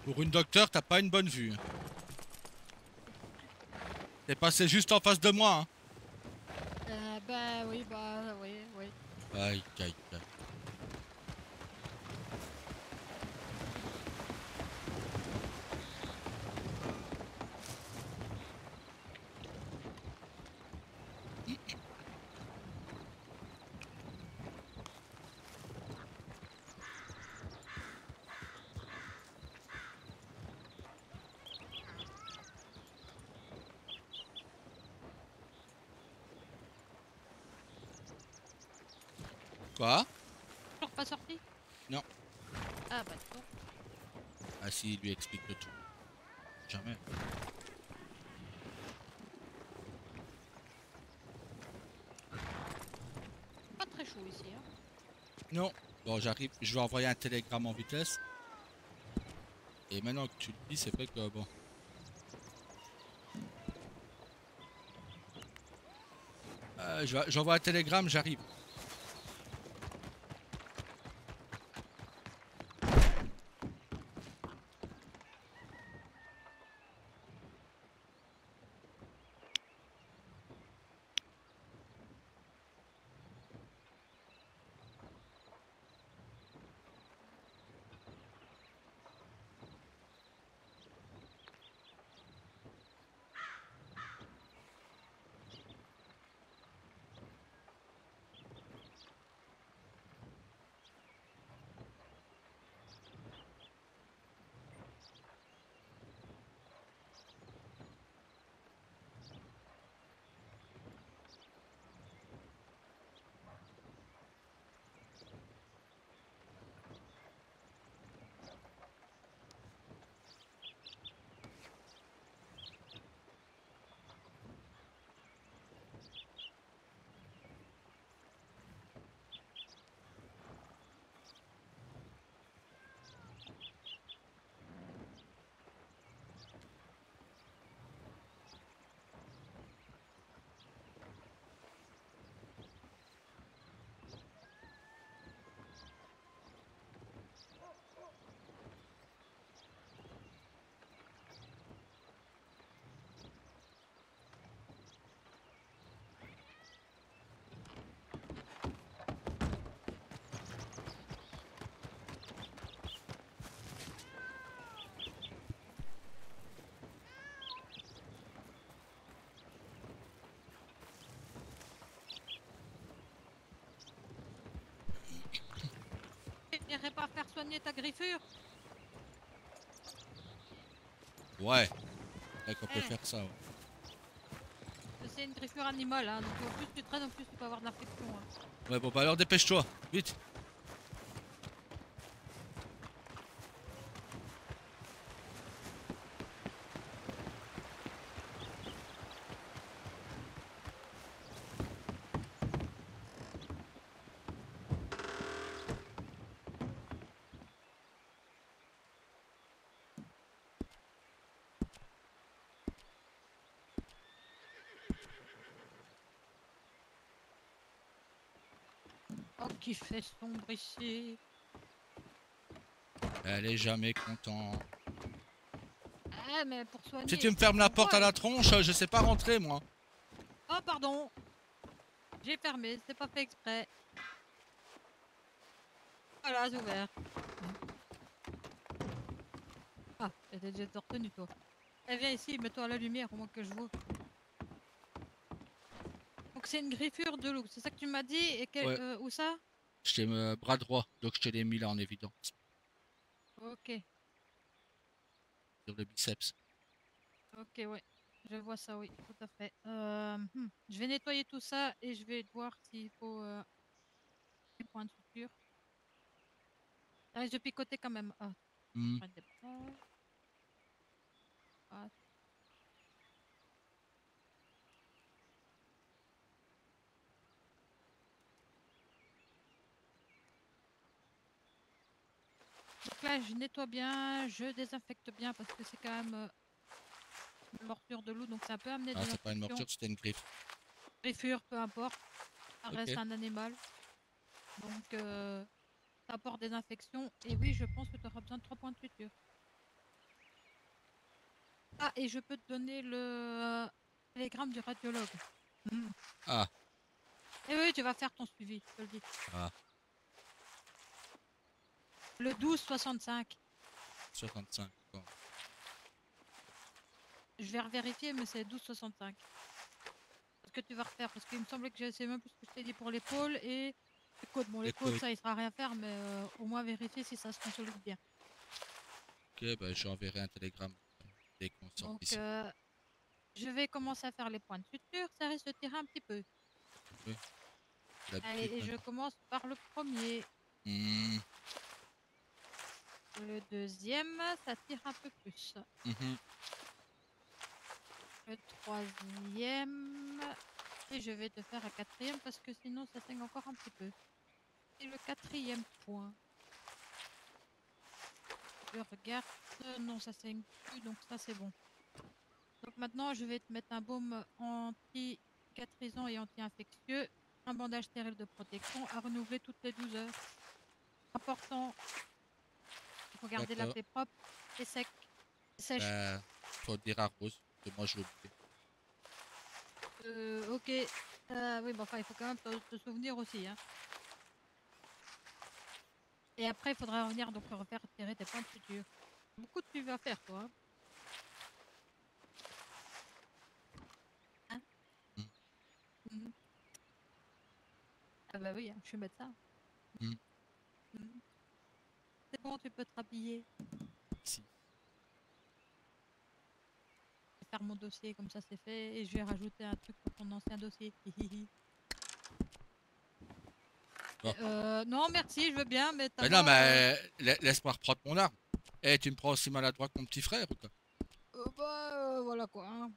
Pour une docteur, t'as pas une bonne vue. T'es passé juste en face de moi. Bah oui, oui. Aïe, aïe, aïe. Quoi? Toujours pas sorti? Non. Ah bah non. Ah si, il lui explique le tout. Jamais. Pas très chaud ici, hein. Non. Bon, j'arrive. Je vais envoyer un télégramme en vitesse. Et maintenant que tu le dis, c'est vrai que bon. J'envoie un télégramme, j'arrive. soigner ta griffure? Ouais. Ouais, qu'on peut Eh. faire ça. Ouais. C'est une griffure animale, hein, donc au plus tu traînes, au plus tu peux avoir de l'infection. Hein. Ouais, bon, bah alors dépêche-toi. Vite. Oh, qui fait sombre ici. Elle est jamais contente. Ah, mais pour soigner. Si tu me fermes la Pourquoi porte à la tronche, je sais pas rentrer, moi. Oh, pardon. J'ai fermé, c'est pas fait exprès. Voilà, c'est ouvert. Ah, t'étais déjà retenu, toi. Eh, viens ici, mets-toi à la lumière, au moins que je vois. Donc c'est une griffure de loup, c'est ça que tu m'as dit? Et Ouais. où ça? Je t'ai bras droit, donc je te l'ai mis là en évidence. Ok, Sur le biceps. ok, ouais. Je vois ça, oui, tout à fait. Je vais nettoyer tout ça et je vais voir s'il faut des points de suture. Ça risque de picoter quand même. Ah, Hmm. prendre des points. Ah. Donc là, je nettoie bien, je désinfecte bien parce que c'est quand même une morsure de loup, donc ça peut amener Ah, des c'est pas une infections. morsure, c'était une griffe. Griffure, peu importe, ça Ok. reste un animal. Donc ça apporte des infections. Et oui, je pense que tu auras besoin de 3 points de suture. Ah, et je peux te donner le télégramme du radiologue. Ah, Et oui, tu vas faire ton suivi, je te le dis. ah, Le 12-65. 65. Bon. Je vais revérifier, mais c'est 12-65. Ce que tu vas refaire, parce qu'il me semblait que j'ai essayé même plus ce que je t'ai dit pour l'épaule et les côtes. Bon, les Les côtes, côtes. ça, il sera rien à faire, mais au moins vérifier si ça se consolide bien. Ok, bah j'enverrai un télégramme dès qu'on sort Donc, d'ici. je vais commencer à faire les points de suture. Ça risque de tirer un petit peu. Oui. Allez, L'habitude, et je maintenant. commence par le premier. Hmm. Le deuxième, ça tire un peu plus. Mhm. Le troisième. Et je vais te faire un quatrième parce que sinon ça saigne encore un petit peu. Et le quatrième point. Je regarde. Non, ça saigne plus, donc ça c'est bon. Donc maintenant, je vais te mettre un baume anti-cicatrisant et anti-infectieux. Un bandage stérile de protection à renouveler toutes les 12 heures. Important. Il faut garder la D'accord. plaie propre et sec. Sèche. Bah, faut le dire à Rose, que moi je l'ai oublié. Ok. Oui, bah enfin, il faut quand même te souvenir aussi. Hein. Et après, il faudra revenir donc refaire tirer tes points de suture. Beaucoup de suivi à faire, toi. Hein. Mm. Mhm. Ah bah oui, hein, je suis médecin. Mm. Mhm. C'est bon, tu peux te rhabiller. Si. Je vais faire mon dossier, comme ça c'est fait. Et je vais rajouter un truc pour ton ancien dossier. Bon. Non, merci, je veux bien, mais t'as Mais non, pas... mais laisse-moi reprendre mon arme. Eh, tu me prends aussi maladroit que mon petit frère ou quoi? voilà quoi. Hein.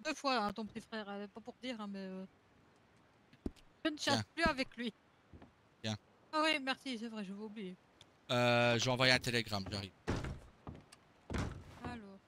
2 fois, hein, ton petit frère. Pas pour dire, hein, mais... Je ne chasse Tiens, plus avec lui. tiens. Ah oui, merci, c'est vrai, je vais oublier. Je vais envoyer un télégramme, j'arrive. Alors...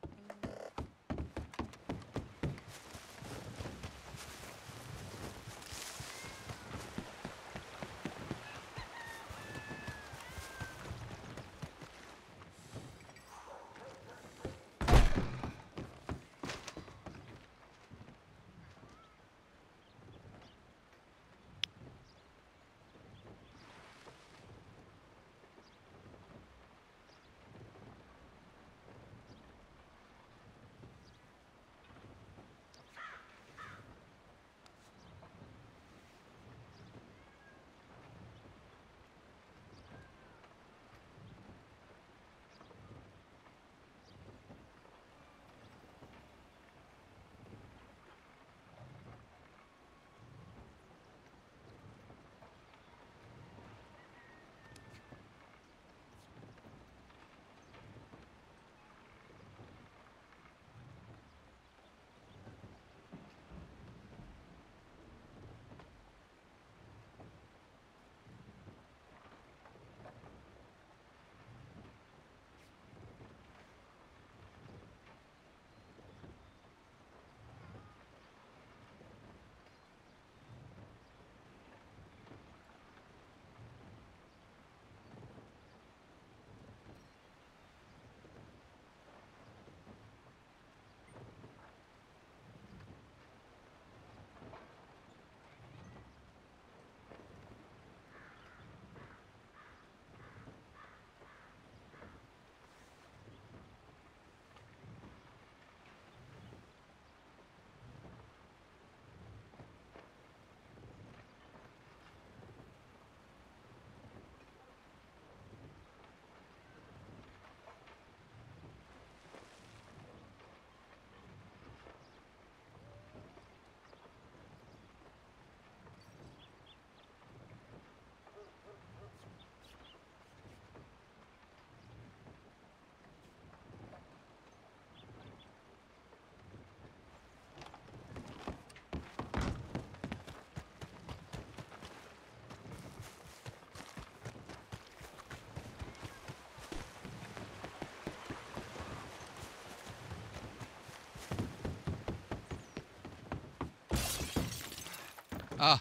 Ah.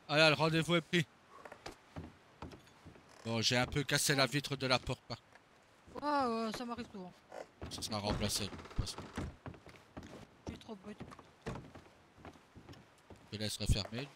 Ah là, le rendez-vous est pris. Bon, j'ai un peu cassé la vitre de la porte par Ouais, ça m'arrive souvent. contre. Ça sera remplacé. De toute façon. J'ai trop brut. Je te laisse refermer.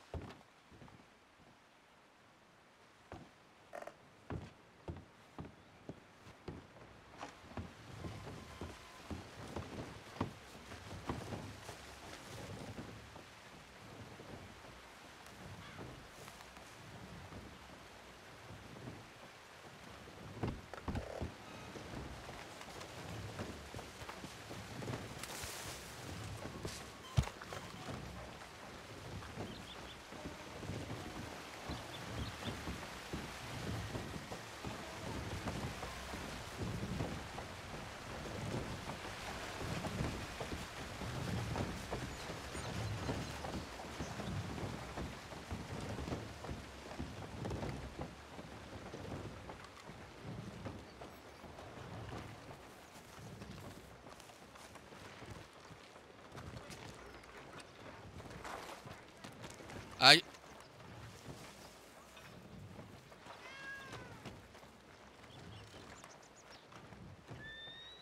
Aïe.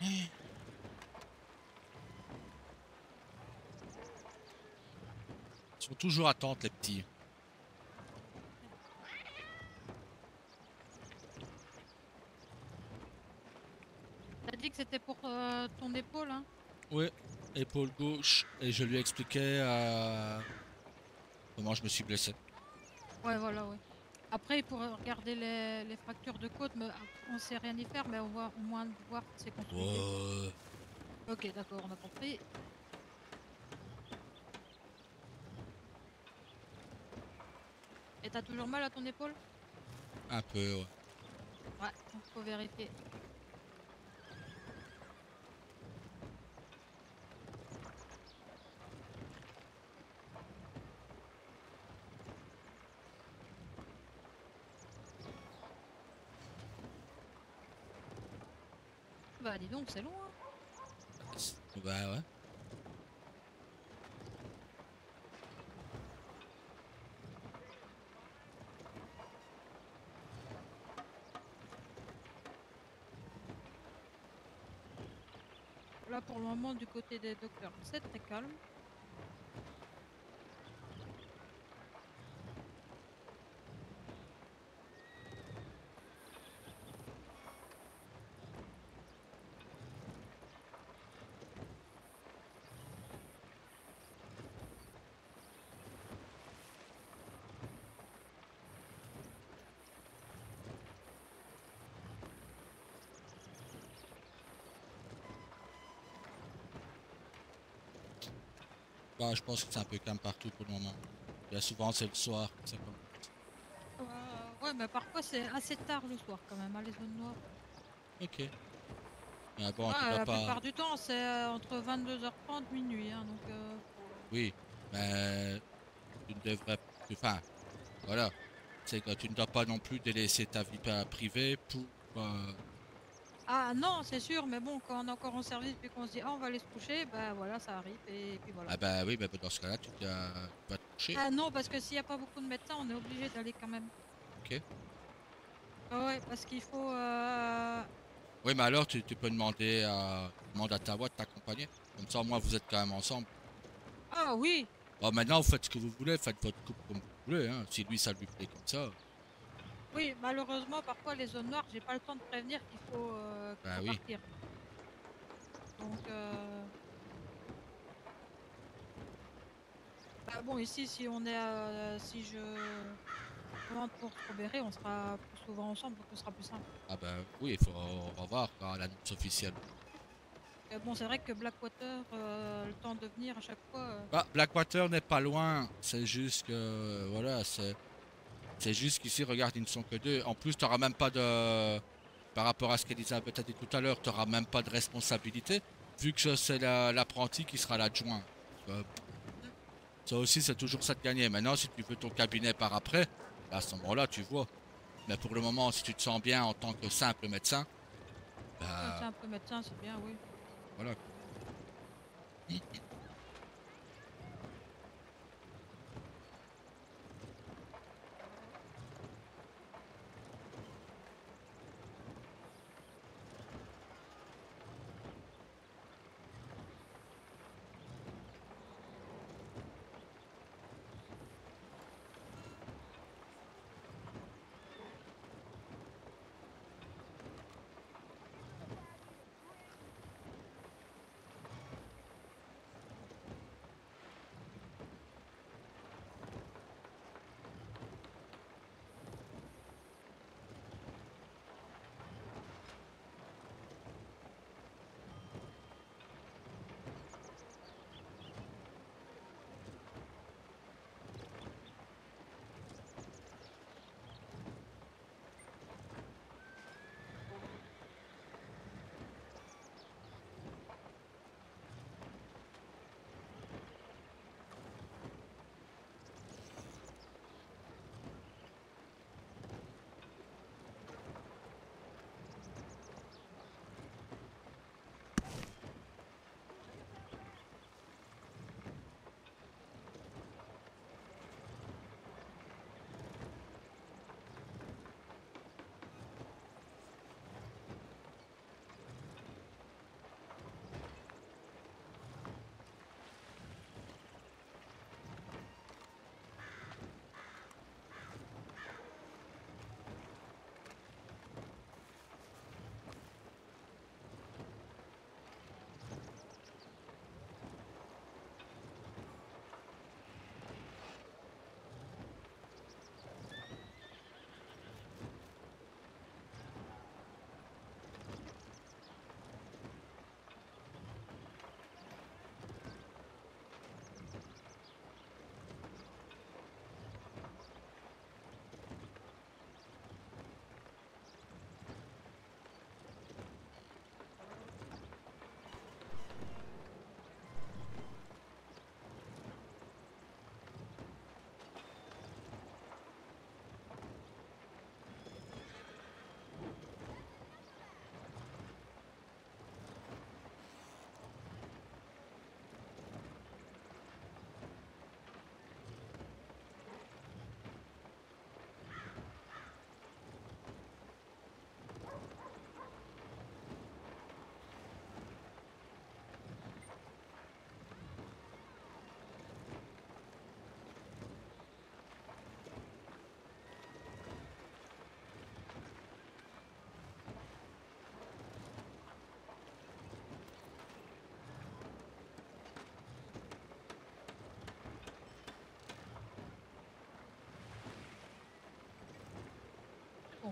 Ils sont toujours à tente, les petits. T'as dit que c'était pour ton épaule, hein? Ouais, épaule gauche. Et je lui ai expliqué comment je me suis blessé. Ouais, voilà, ouais. Après, il pourrait regarder les fractures de côte, mais on sait rien y faire, mais on va au moins voir si c'est consolidé. Ouais. Ok, d'accord, on a compris. Et t'as toujours mal à ton épaule? Un peu, ouais. Ouais, donc faut vérifier. Bah dis donc, c'est long, hein. Bah ouais. Là, pour le moment, du côté des docteurs, c'est très calme. Bah, je pense que c'est un peu calme partout pour le moment. Il y a souvent, c'est le soir. C'est comme... Ouais, mais parfois, c'est assez tard le soir quand même, hein, les zones noires. Ok. Mais bon, tu Ouais, dois la pas... plupart du temps, c'est entre 22h30 minuit, hein, donc... Oui, mais tu ne devrais... Enfin, voilà. C'est que tu ne dois pas non plus délaisser ta vie privée pour... Ah non, c'est sûr, mais bon, quand on est encore en service puis qu'on se dit, ah, on va aller se coucher, bah voilà, ça arrive, et puis voilà. Ah bah oui, mais dans ce cas-là, tu vas te coucher. Ah non, parce que s'il n'y a pas beaucoup de médecins, on est obligé d'aller quand même. Ok. Ah ouais, parce qu'il faut... Oui, mais alors, tu peux demander à ta voix de t'accompagner. Comme ça, au moins, vous êtes quand même ensemble. Ah oui. Bon, maintenant, vous faites ce que vous voulez, faites votre couple comme vous voulez. Hein. Si lui, ça lui plaît comme ça. Oui, malheureusement, parfois, les zones noires, j'ai pas le temps de prévenir qu'il Bah faut oui. partir. Donc... Bah bon, ici, si on est... si je commande pour Strawberry, on sera plus souvent ensemble, donc ce sera plus simple. Ah bah oui, on va voir quand l'annonce officielle. Bon, c'est vrai que Blackwater, le temps de venir à chaque fois... Bah, Blackwater n'est pas loin. C'est juste que... Voilà, c'est juste qu'ici, regarde, ils ne sont que deux. En plus, tu n'auras même pas de... Par rapport à ce qu'Elisabeth a dit tout à l'heure, tu n'auras même pas de responsabilité, vu que c'est l'apprenti qui sera l'adjoint. Ça aussi, c'est toujours ça de gagner. Maintenant, si tu veux ton cabinet par après, à ce moment-là, tu vois. Mais pour le moment, si tu te sens bien en tant que simple médecin, C'est un peu médecin, c'est bien, oui. Voilà.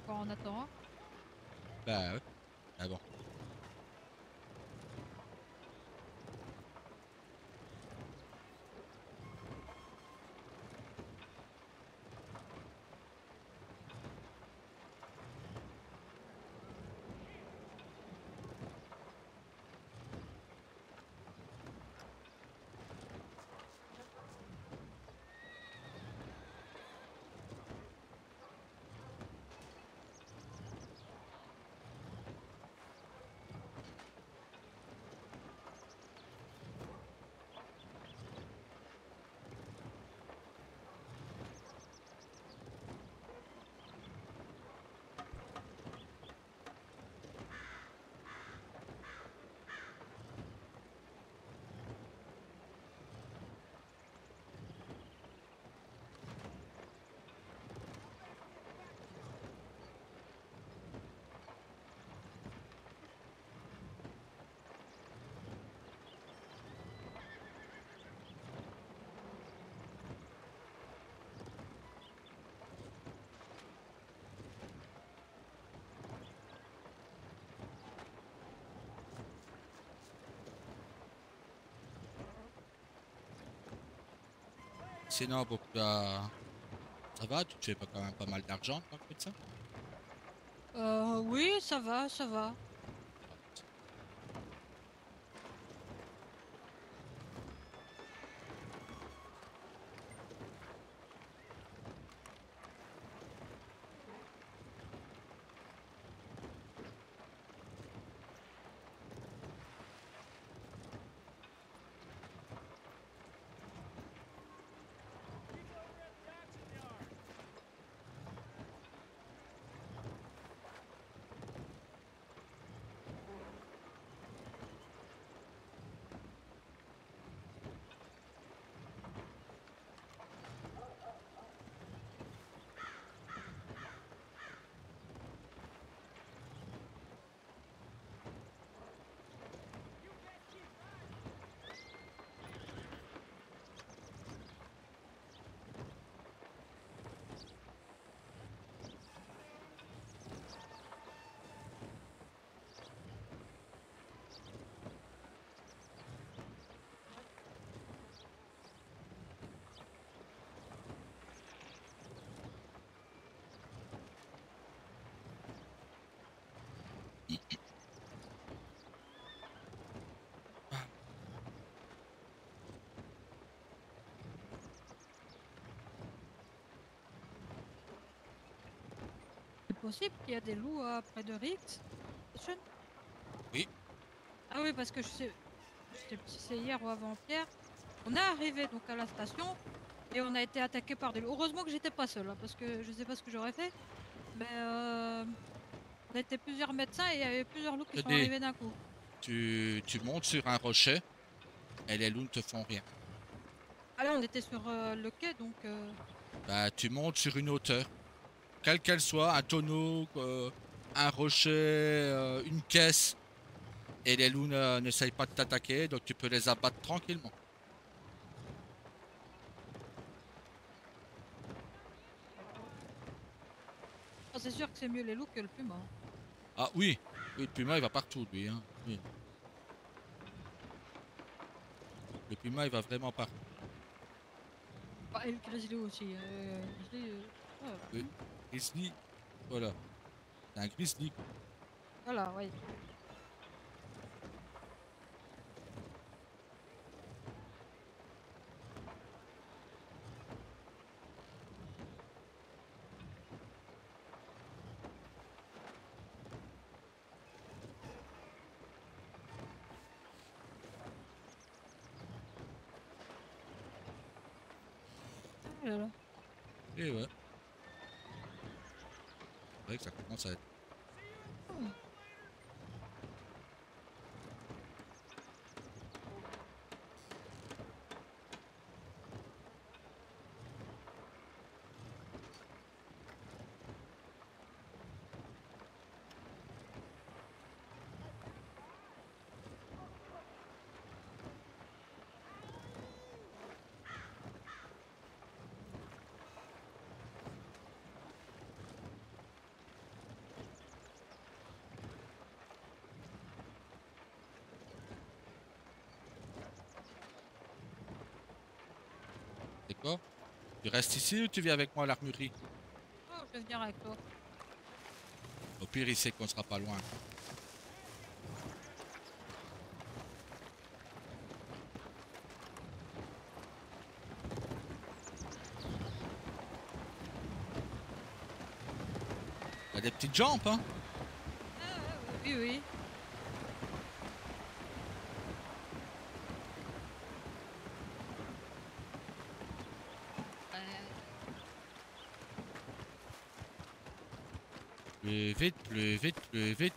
quand on attend. Hein. Bah ouais. Ah bon. Sinon, bon, bah, ça va, tu fais pas quand même pas mal d'argent en tant que médecin? Oui, ça va, ça va. C'est possible qu'il y a des loups près de Rix Station? Oui. Ah oui, parce que je sais plus si c'est hier ou avant-hier. On est arrivé donc à la station et on a été attaqué par des loups. Heureusement que j'étais pas seul, parce que je sais pas ce que j'aurais fait. Mais on était plusieurs médecins et il y avait plusieurs loups qui sont Tenez, arrivés d'un coup. tu montes sur un rocher et les loups ne te font rien. Ah là, on était sur le quai donc. Bah, tu montes sur une hauteur, quelle qu'elle soit, un tonneau, un rocher, une caisse, et les loups n'essayent pas de t'attaquer, donc tu peux les abattre tranquillement. Oh, c'est sûr que c'est mieux les loups que le puma. Ah oui, oui, le puma il va partout lui, hein. Oui. Le puma il va vraiment partout. Ah, et le grizzly aussi. Grizzly, voilà. Le grizzly, voilà, c'est un grizzly. Voilà, oui. Ah là là. Et ouais. C'est vrai que ça commence à être. D'accord. Tu restes ici ou tu viens avec moi à l'armurerie? Oh, je vais venir avec toi. Au pire, il sait qu'on sera pas loin. Il y a des petites jambes, hein? Oui, oui. Plus vite, plus vite, plus vite.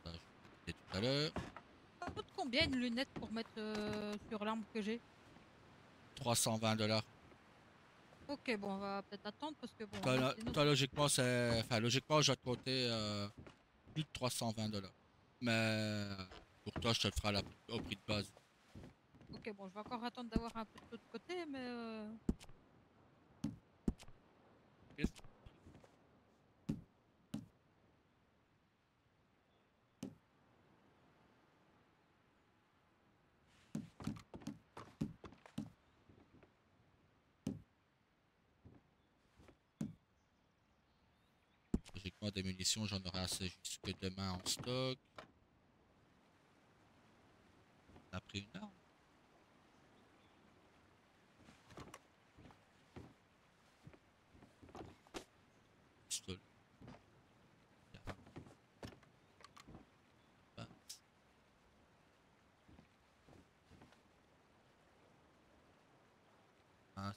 Ça, je l'ai dit tout à l'heure. Ça coûte combien une lunette pour mettre sur l'arme que j'ai? 320 $. Ok, bon, on va peut-être attendre parce que bon. Toi, là, c'est toi, logiquement, c'est. Enfin, logiquement, je vais te compter plus de 320 $. Mais pour toi, je te le ferai au prix de base. Ok, bon, je vais encore attendre d'avoir un peu de l'autre côté, mais. Logiquement, des munitions, j'en aurai assez jusque demain en stock. Ça a pris une heure. Pistolet. Ah,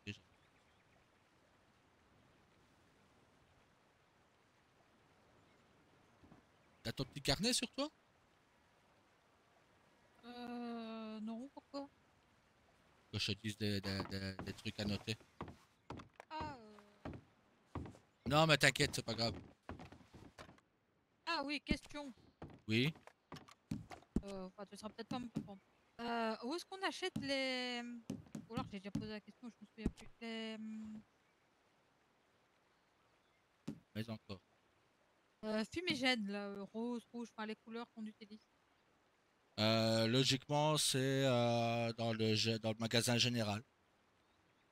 déjà. T'as ton petit carnet sur toi? Non, pourquoi? Que je te dise des trucs à noter. Ah, Non, mais t'inquiète, c'est pas grave. ah oui, question. Oui. Enfin, tu seras peut-être pas me répondre. Où est-ce qu'on achète les. Ou alors j'ai déjà posé la question, je me souviens plus. Les. Mais encore. Fumigènes, là, rose, rouge, enfin les couleurs qu'on utilise. Logiquement, c'est dans le magasin général.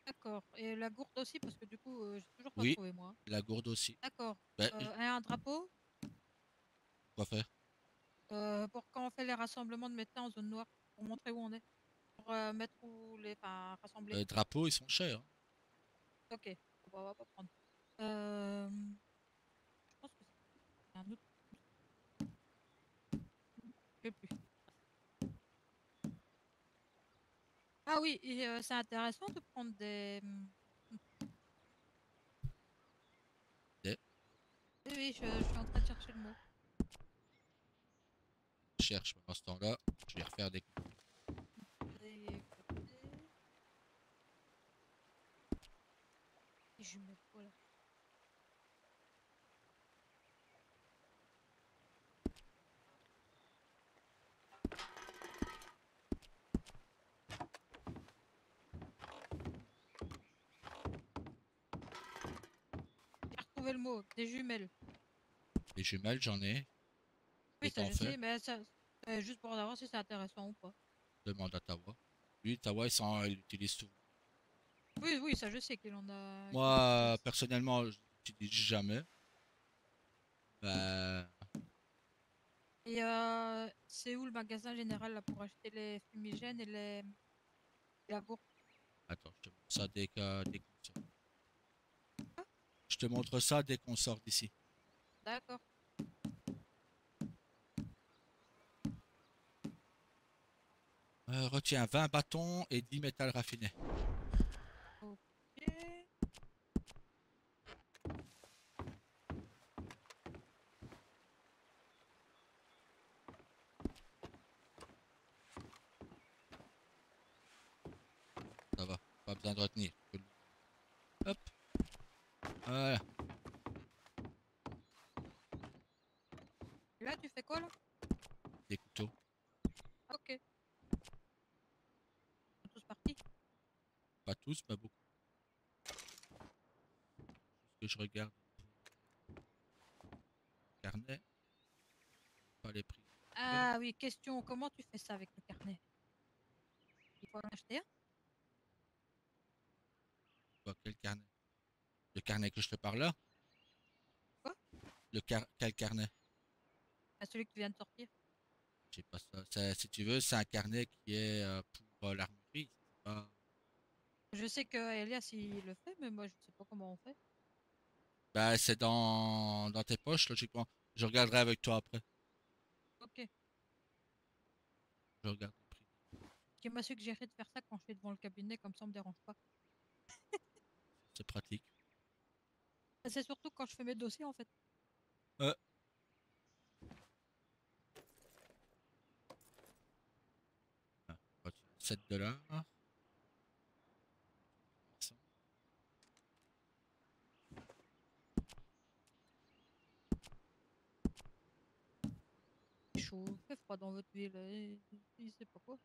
D'accord. Et la gourde aussi, parce que du coup, j'ai toujours pas Oui, trouvé moi. la gourde aussi. D'accord. Ben, Et un drapeau quoi faire? pour quand on fait les rassemblements de médecins en zone noire, pour montrer où on est. Pour mettre où les. Enfin, rassembler. Les drapeaux, ils sont chers. Hein. Ok, bon, on va pas prendre. Je pense que c'est un autre. Je sais plus. Ah oui, et c'est intéressant de prendre des. Des Oui, oui, je suis en train de chercher le mot. cherche pendant ce temps-là. Je vais refaire des. Des jumelles, voilà. J'ai retrouvé le mot, des jumelles. Des jumelles, j'en ai. Oui, Et ça t'en je fais? sais, mais ça, juste pour savoir si c'est intéressant ou pas. Demande à Tawa. Lui, Tawa, il utilise souvent. Oui, oui, ça je sais qu'il en a. qu'il Moi, utilise. personnellement, je l'utilise jamais. Ben, Et c'est où le magasin général là, pour acheter les fumigènes et les. Et la gourde? attends, je te montre ça dès qu'on sort. Je te montre ça dès qu'on sort d'ici. D'accord. Retiens 20 bâtons et 10 métal raffiné. Ok. Ça va, pas besoin de retenir. Hop. Voilà. Là, tu fais quoi là? Des couteaux. Ok. Ils sont tous partis. Pas tous, mais beaucoup. que je regarde le carnet. Pas les prix. Ah oui, question, comment tu fais ça avec le carnet? Il faut en acheter un? Quoi, quel carnet? Le carnet que je te parle là? Quoi? Quel carnet? Ah, celui que tu viens de sortir. Je sais pas ça. Si tu veux, c'est un carnet qui est pour l'armurerie. C'est pas... Je sais que Elias il le fait, mais moi je sais pas comment on fait. Bah, c'est dans tes poches, logiquement. Je regarderai avec toi après. Ok. Je regarde le prix. Qui m'a suggéré de faire ça quand je suis devant le cabinet, comme ça on me dérange pas. C'est pratique. C'est surtout quand je fais mes dossiers en fait. Euh. 7 $. Il fait chaud, il fait froid dans votre ville, il sait pas quoi.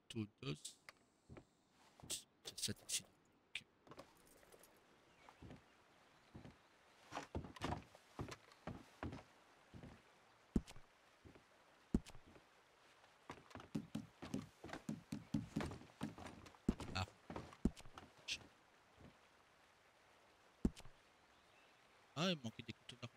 Tout dos. C'est 7 ici. Ok. Ah. Ah, il manquait des couteaux d'armes.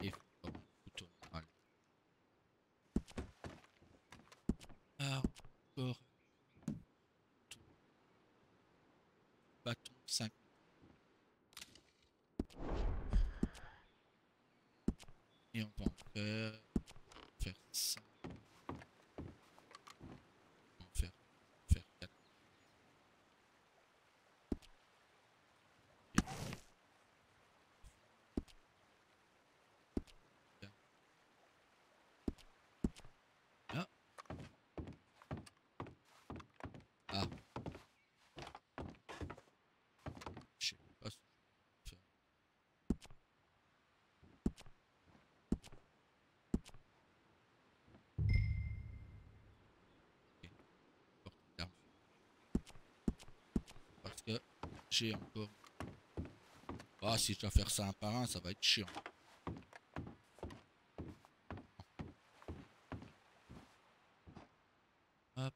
Et comme couteau normal. Ah, encore. Bâton 5. Et on va en faire ça. On va faire 4. Là. Ah. Je sais pas ce que je vais faire. Ok. Portée d'armes. Parce que j'ai encore... Ah, si je dois faire ça un par un, ça va être chiant. Hop.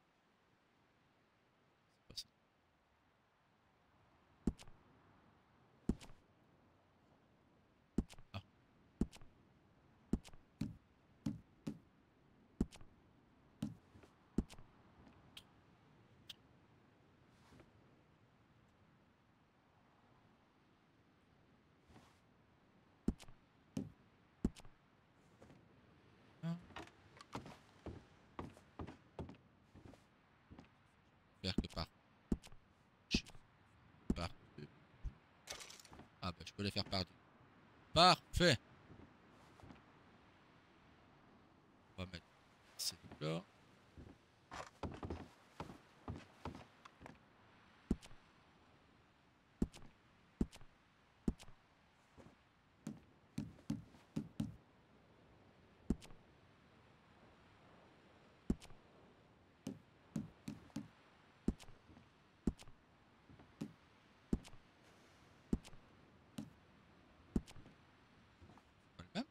C'est pas ça. Ah. Ah. Faire que par deux. Ah bah je peux les faire par deux. Parfait. On va mettre celui-là. Pas le même.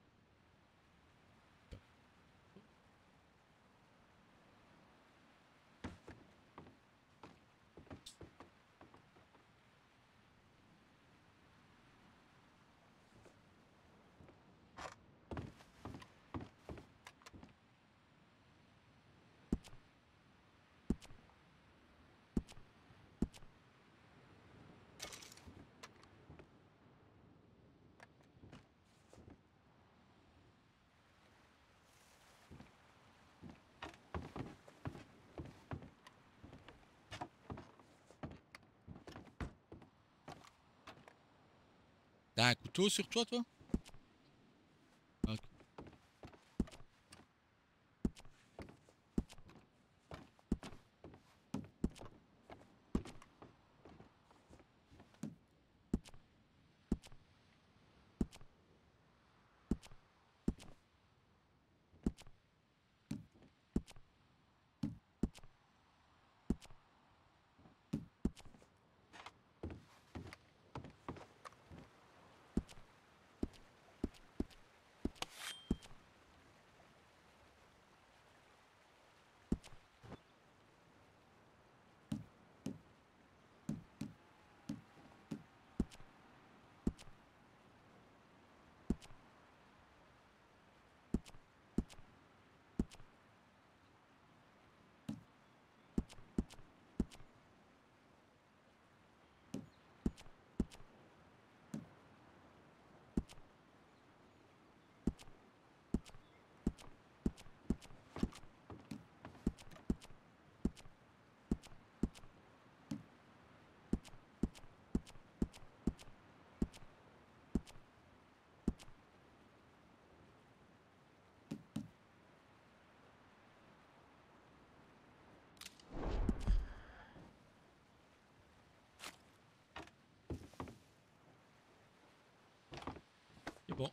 T'as un couteau sur toi, toi? Ok. C'est bon.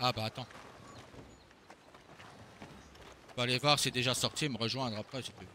Ah bah attends. On va aller voir si c'est déjà sorti et me rejoindre après si tu veux.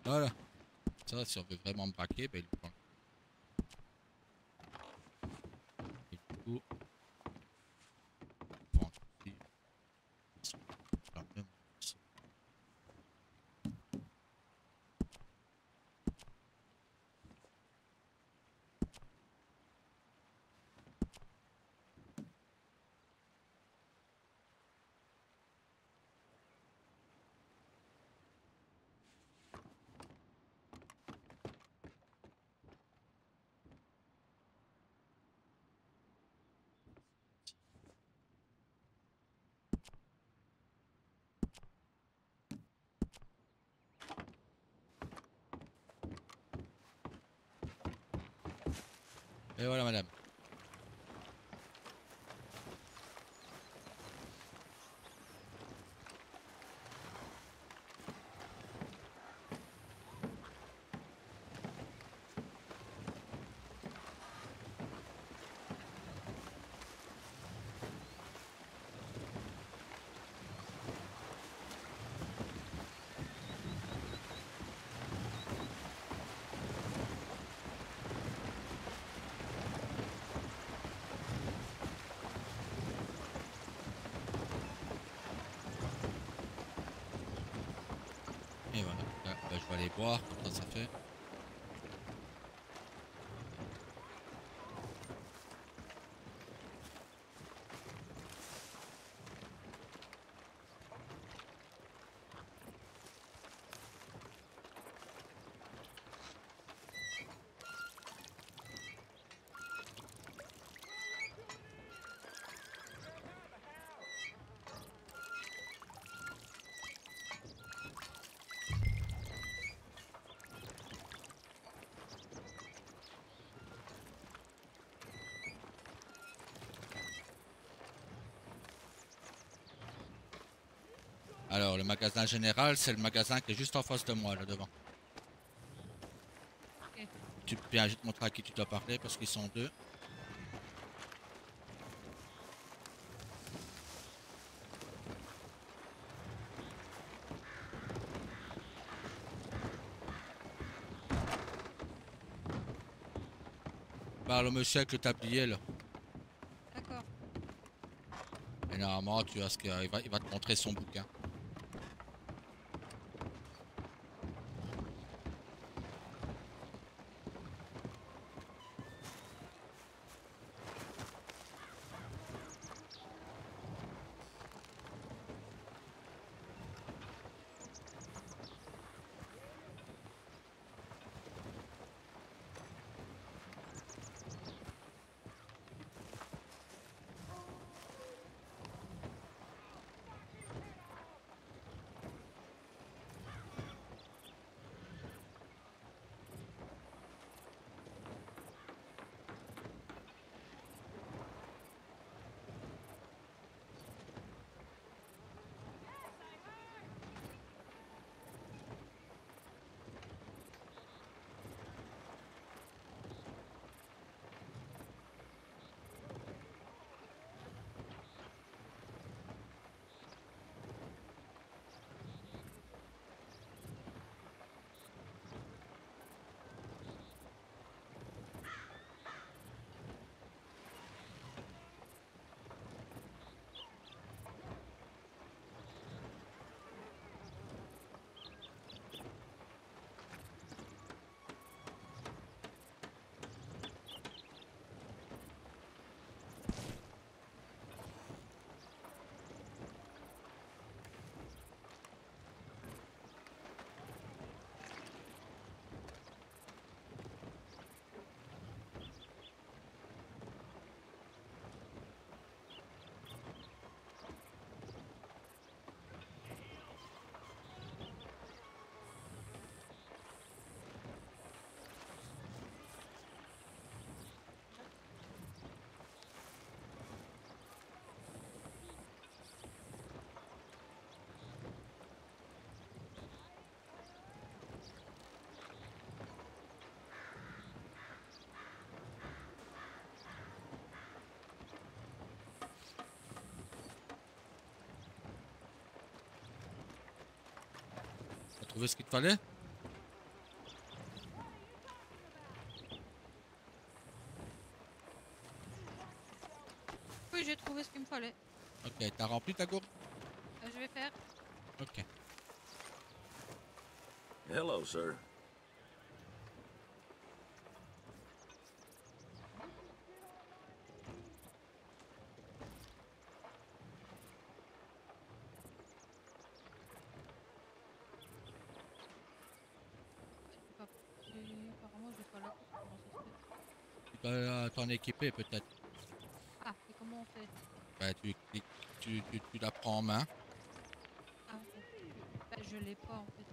Voilà. Ça, si on veut vraiment me braquer, ben il prend. Et du coup, on prend ici. Alors, même ici. Et voilà, madame. Et voilà. Là, ben, je vais aller boire, comme ça fait. Alors, le magasin général, c'est le magasin qui est juste en face de moi, là devant. Ok. Bien, je vais te montrer à qui tu dois parler parce qu'ils sont deux. Bah, le monsieur avec le tablier là. D'accord. Et normalement, tu vois ce qu'il il va te montrer son bouquin. T'as trouvé ce qu'il te fallait? Oui, j'ai trouvé ce qu'il me fallait. Ok, t'as rempli ta gourde? Je vais faire. Ok. Hello, sir. Apparemment, j'ai pas la coupe. Comment ça se fait? Tu dois t'en équiper peut-être. Ah, et comment on fait? Bah, tu la prends en main. Ah, bah, je l'ai pas en fait.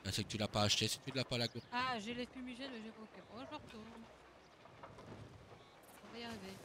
Bah, c'est que tu l'as pas acheté si tu l'as pas la gourde. Ah, j'ai les fumigènes, mais j'ai pas. Ok, bon, je retourne. On va y arriver.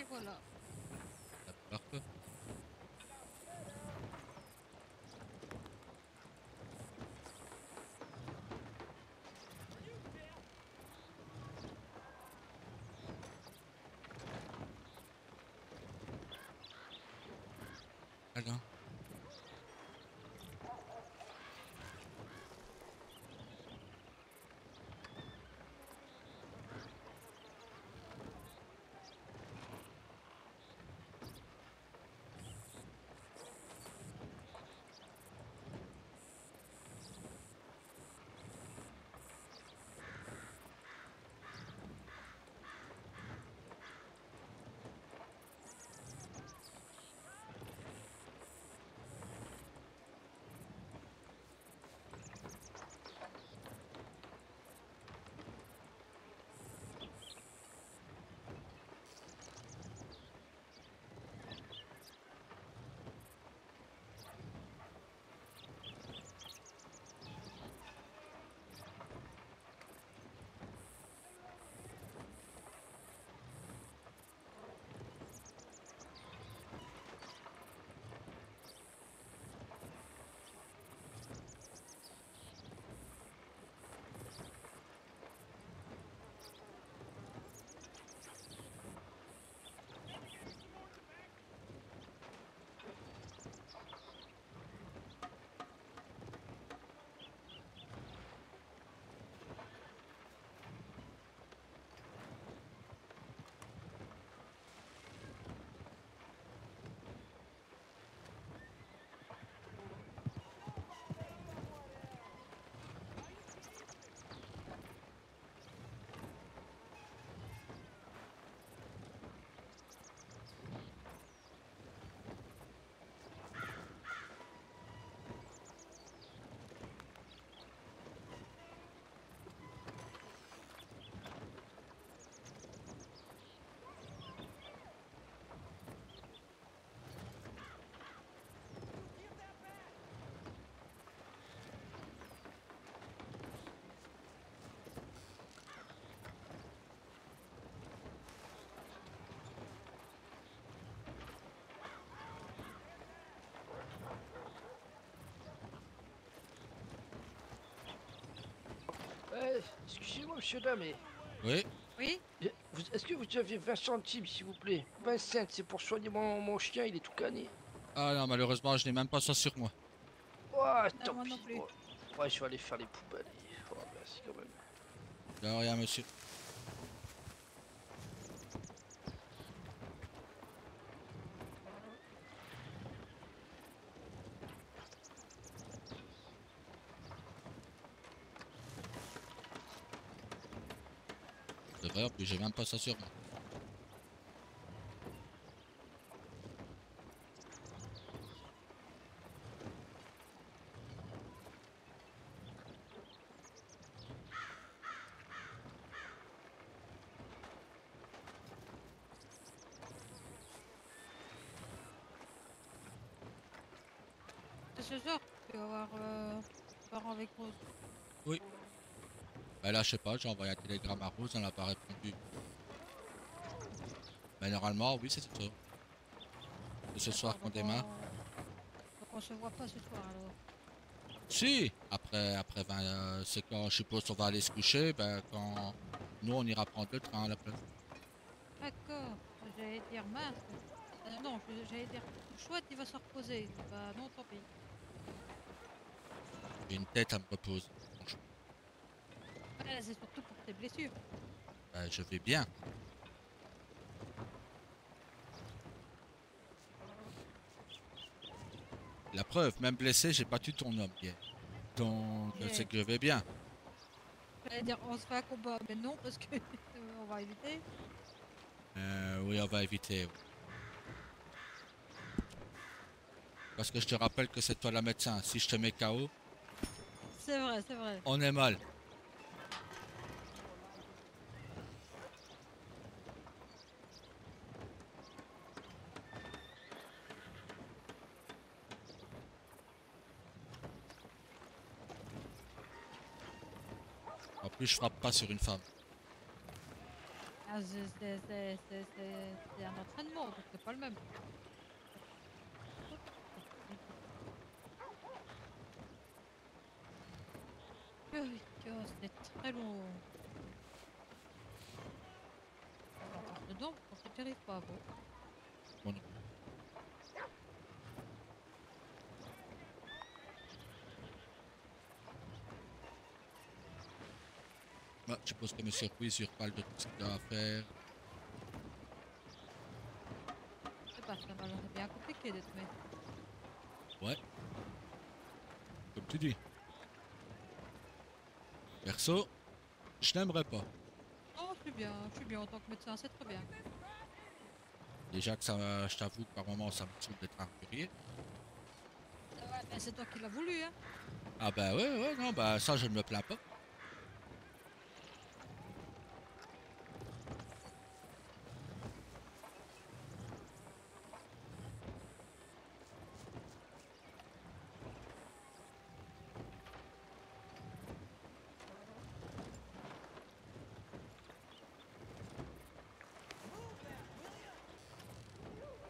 Et voilà. Parfait. Alors. Excusez-moi, monsieur dame, mais Oui. Oui. est-ce que vous avez 20 centimes, s'il vous plaît? 20 cents, c'est pour soigner mon chien, il est tout cané. Ah non, malheureusement, je n'ai même pas ça sur moi. Oh, Non, tant moi non pis. plus. Ouais, je vais aller faire les poubelles. Oh, merci quand même. De rien, monsieur. C'est vrai, en plus, j'ai même pas ça sur moi. Ce soir, tu vas avoir parent avec Rose. Oui. Bah là, je sais pas, j'ai envoyé un télégramme à Rose, elle n'a pas répondu. Bah normalement, oui, c'est ça. C'est ce soir qu'on démarre. Donc on se voit pas ce soir alors. Si, après 20, c'est quand je suppose qu'on va aller se coucher, ben quand nous on ira prendre le train à la place. D'accord. J'allais dire mince. Non, j'allais dire chouette, il va se reposer. Bah non, tant pis. J'ai une tête à me reposer. Franchement. Ouais, c'est surtout pour tes blessures. Ben, je vais bien. La preuve, même blessé, j'ai battu ton homme hier. Donc Yeah. c'est que je vais bien. J'allais dire on se fait un combat, mais non parce que on va éviter. Oui, on va éviter. Oui. Parce que je te rappelle que c'est toi la médecin. Si je te mets KO, C'est vrai, c'est vrai. on est mal. En plus, je frappe pas sur une femme. Ah, c'est un entraînement, donc c'est pas le même. C'est très long. Dedans, on se n'y arrive pas, bon. Bon, non. Bah, je suppose que Monsieur Ruiz il reparle de tout ce qu'il a à faire. C'est pas ça, c'est bien compliqué d'être maître. Ouais. Comme tu dis. Perso, je n'aimerais pas. Oh, je suis bien en tant que médecin, c'est très bien. Déjà que ça, je t'avoue que par moment ça me saoule d'être armurier. Ouais, mais c'est toi qui l'as voulu, hein. Ah bah ouais, non, bah ça je ne me plains pas.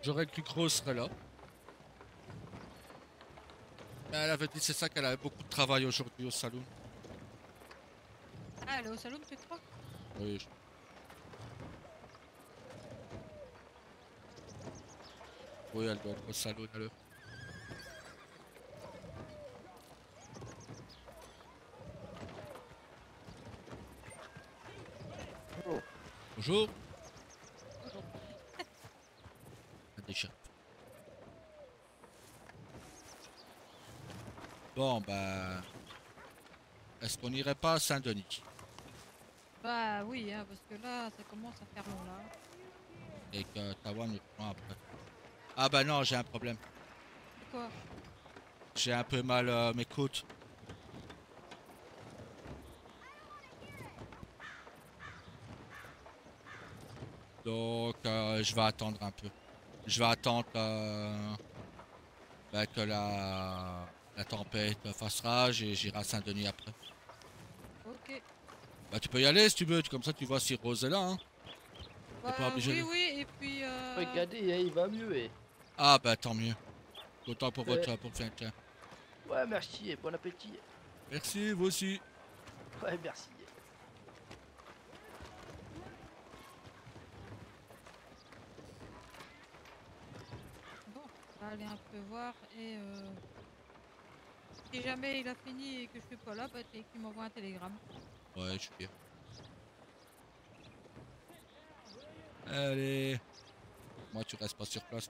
J'aurais cru que Rose serait là. Mais elle avait dit c'est ça qu'elle avait beaucoup de travail aujourd'hui au salon. Ah, elle est au salon, tu crois? Oui. Oui, elle doit être au salon à l'heure. Oh. Bonjour. Ah, déjà. Bon, bah... Est-ce qu'on irait pas à Saint-Denis? Bah oui, hein, parce que là, ça commence à faire long, là. Et que Tawa nous prend après. Ah bah non, j'ai un problème. Quoi? J'ai un peu mal à mes côtes. Donc, je vais attendre un peu. Je vais attendre bah, que la tempête fasse rage et j'irai à Saint-Denis après. Ok. Bah, tu peux y aller si tu veux. Comme ça, tu vois si Rose est là. Hein. T'es pas Bah obligé oui, de... oui, et puis Regardez, hein, il va mieux. Ah bah, tant mieux. Content pour Ouais. votre pour Quentin. Ouais, merci et bon appétit. Merci, vous aussi. Ouais, merci. bon, on va aller un peu voir et si jamais il a fini et que je suis pas là, bah qu'il m'envoie un télégramme. Ouais, je suis bien. Allez. Moi, tu restes pas sur place.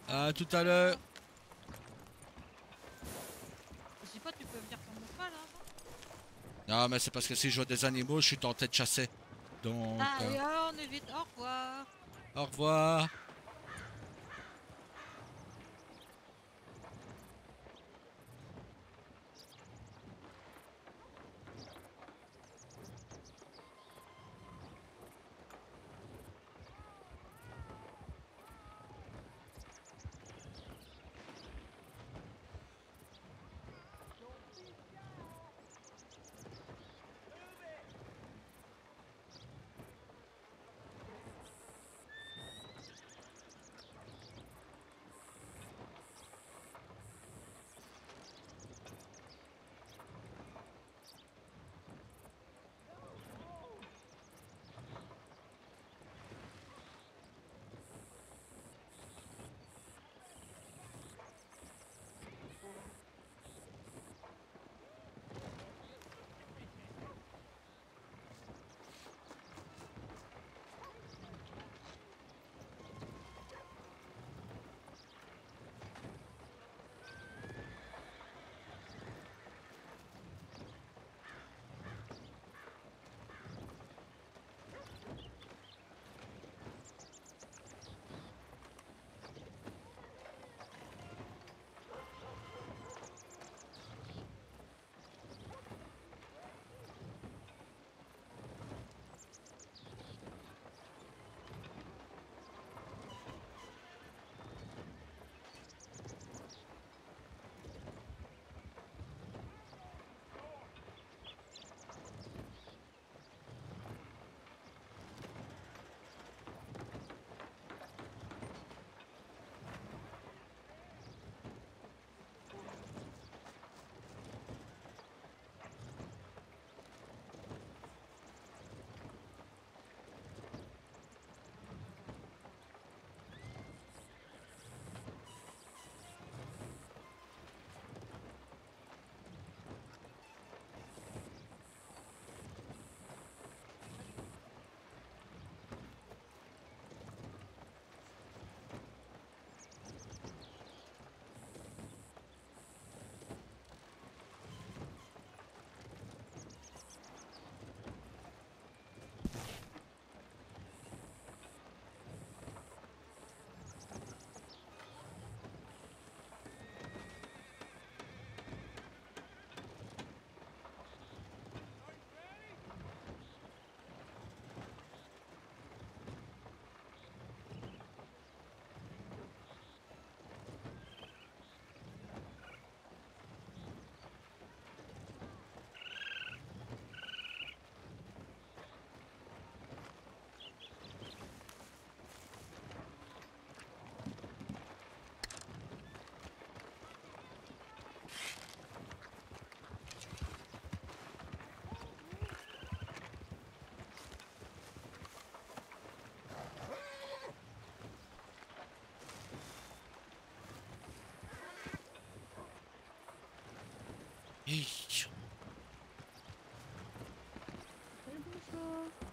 À tout à l'heure. Je sais pas, tu peux venir prendre mon cheval, hein? Non, mais c'est parce que si je vois des animaux, je suis tenté de chasser. Donc, Allez, on est vite, au revoir. au revoir.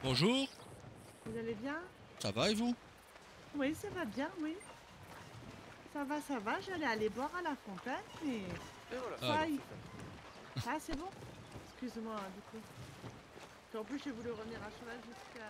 Bonjour, Vous allez bien? ça va et vous? Oui, ça va bien, oui. Ça va, j'allais aller boire à la fontaine, mais... Et voilà. Ah, Ça y- Ah, c'est bon? Excuse-moi, du coup. Puis en plus, j'ai voulu revenir à cheval jusqu'à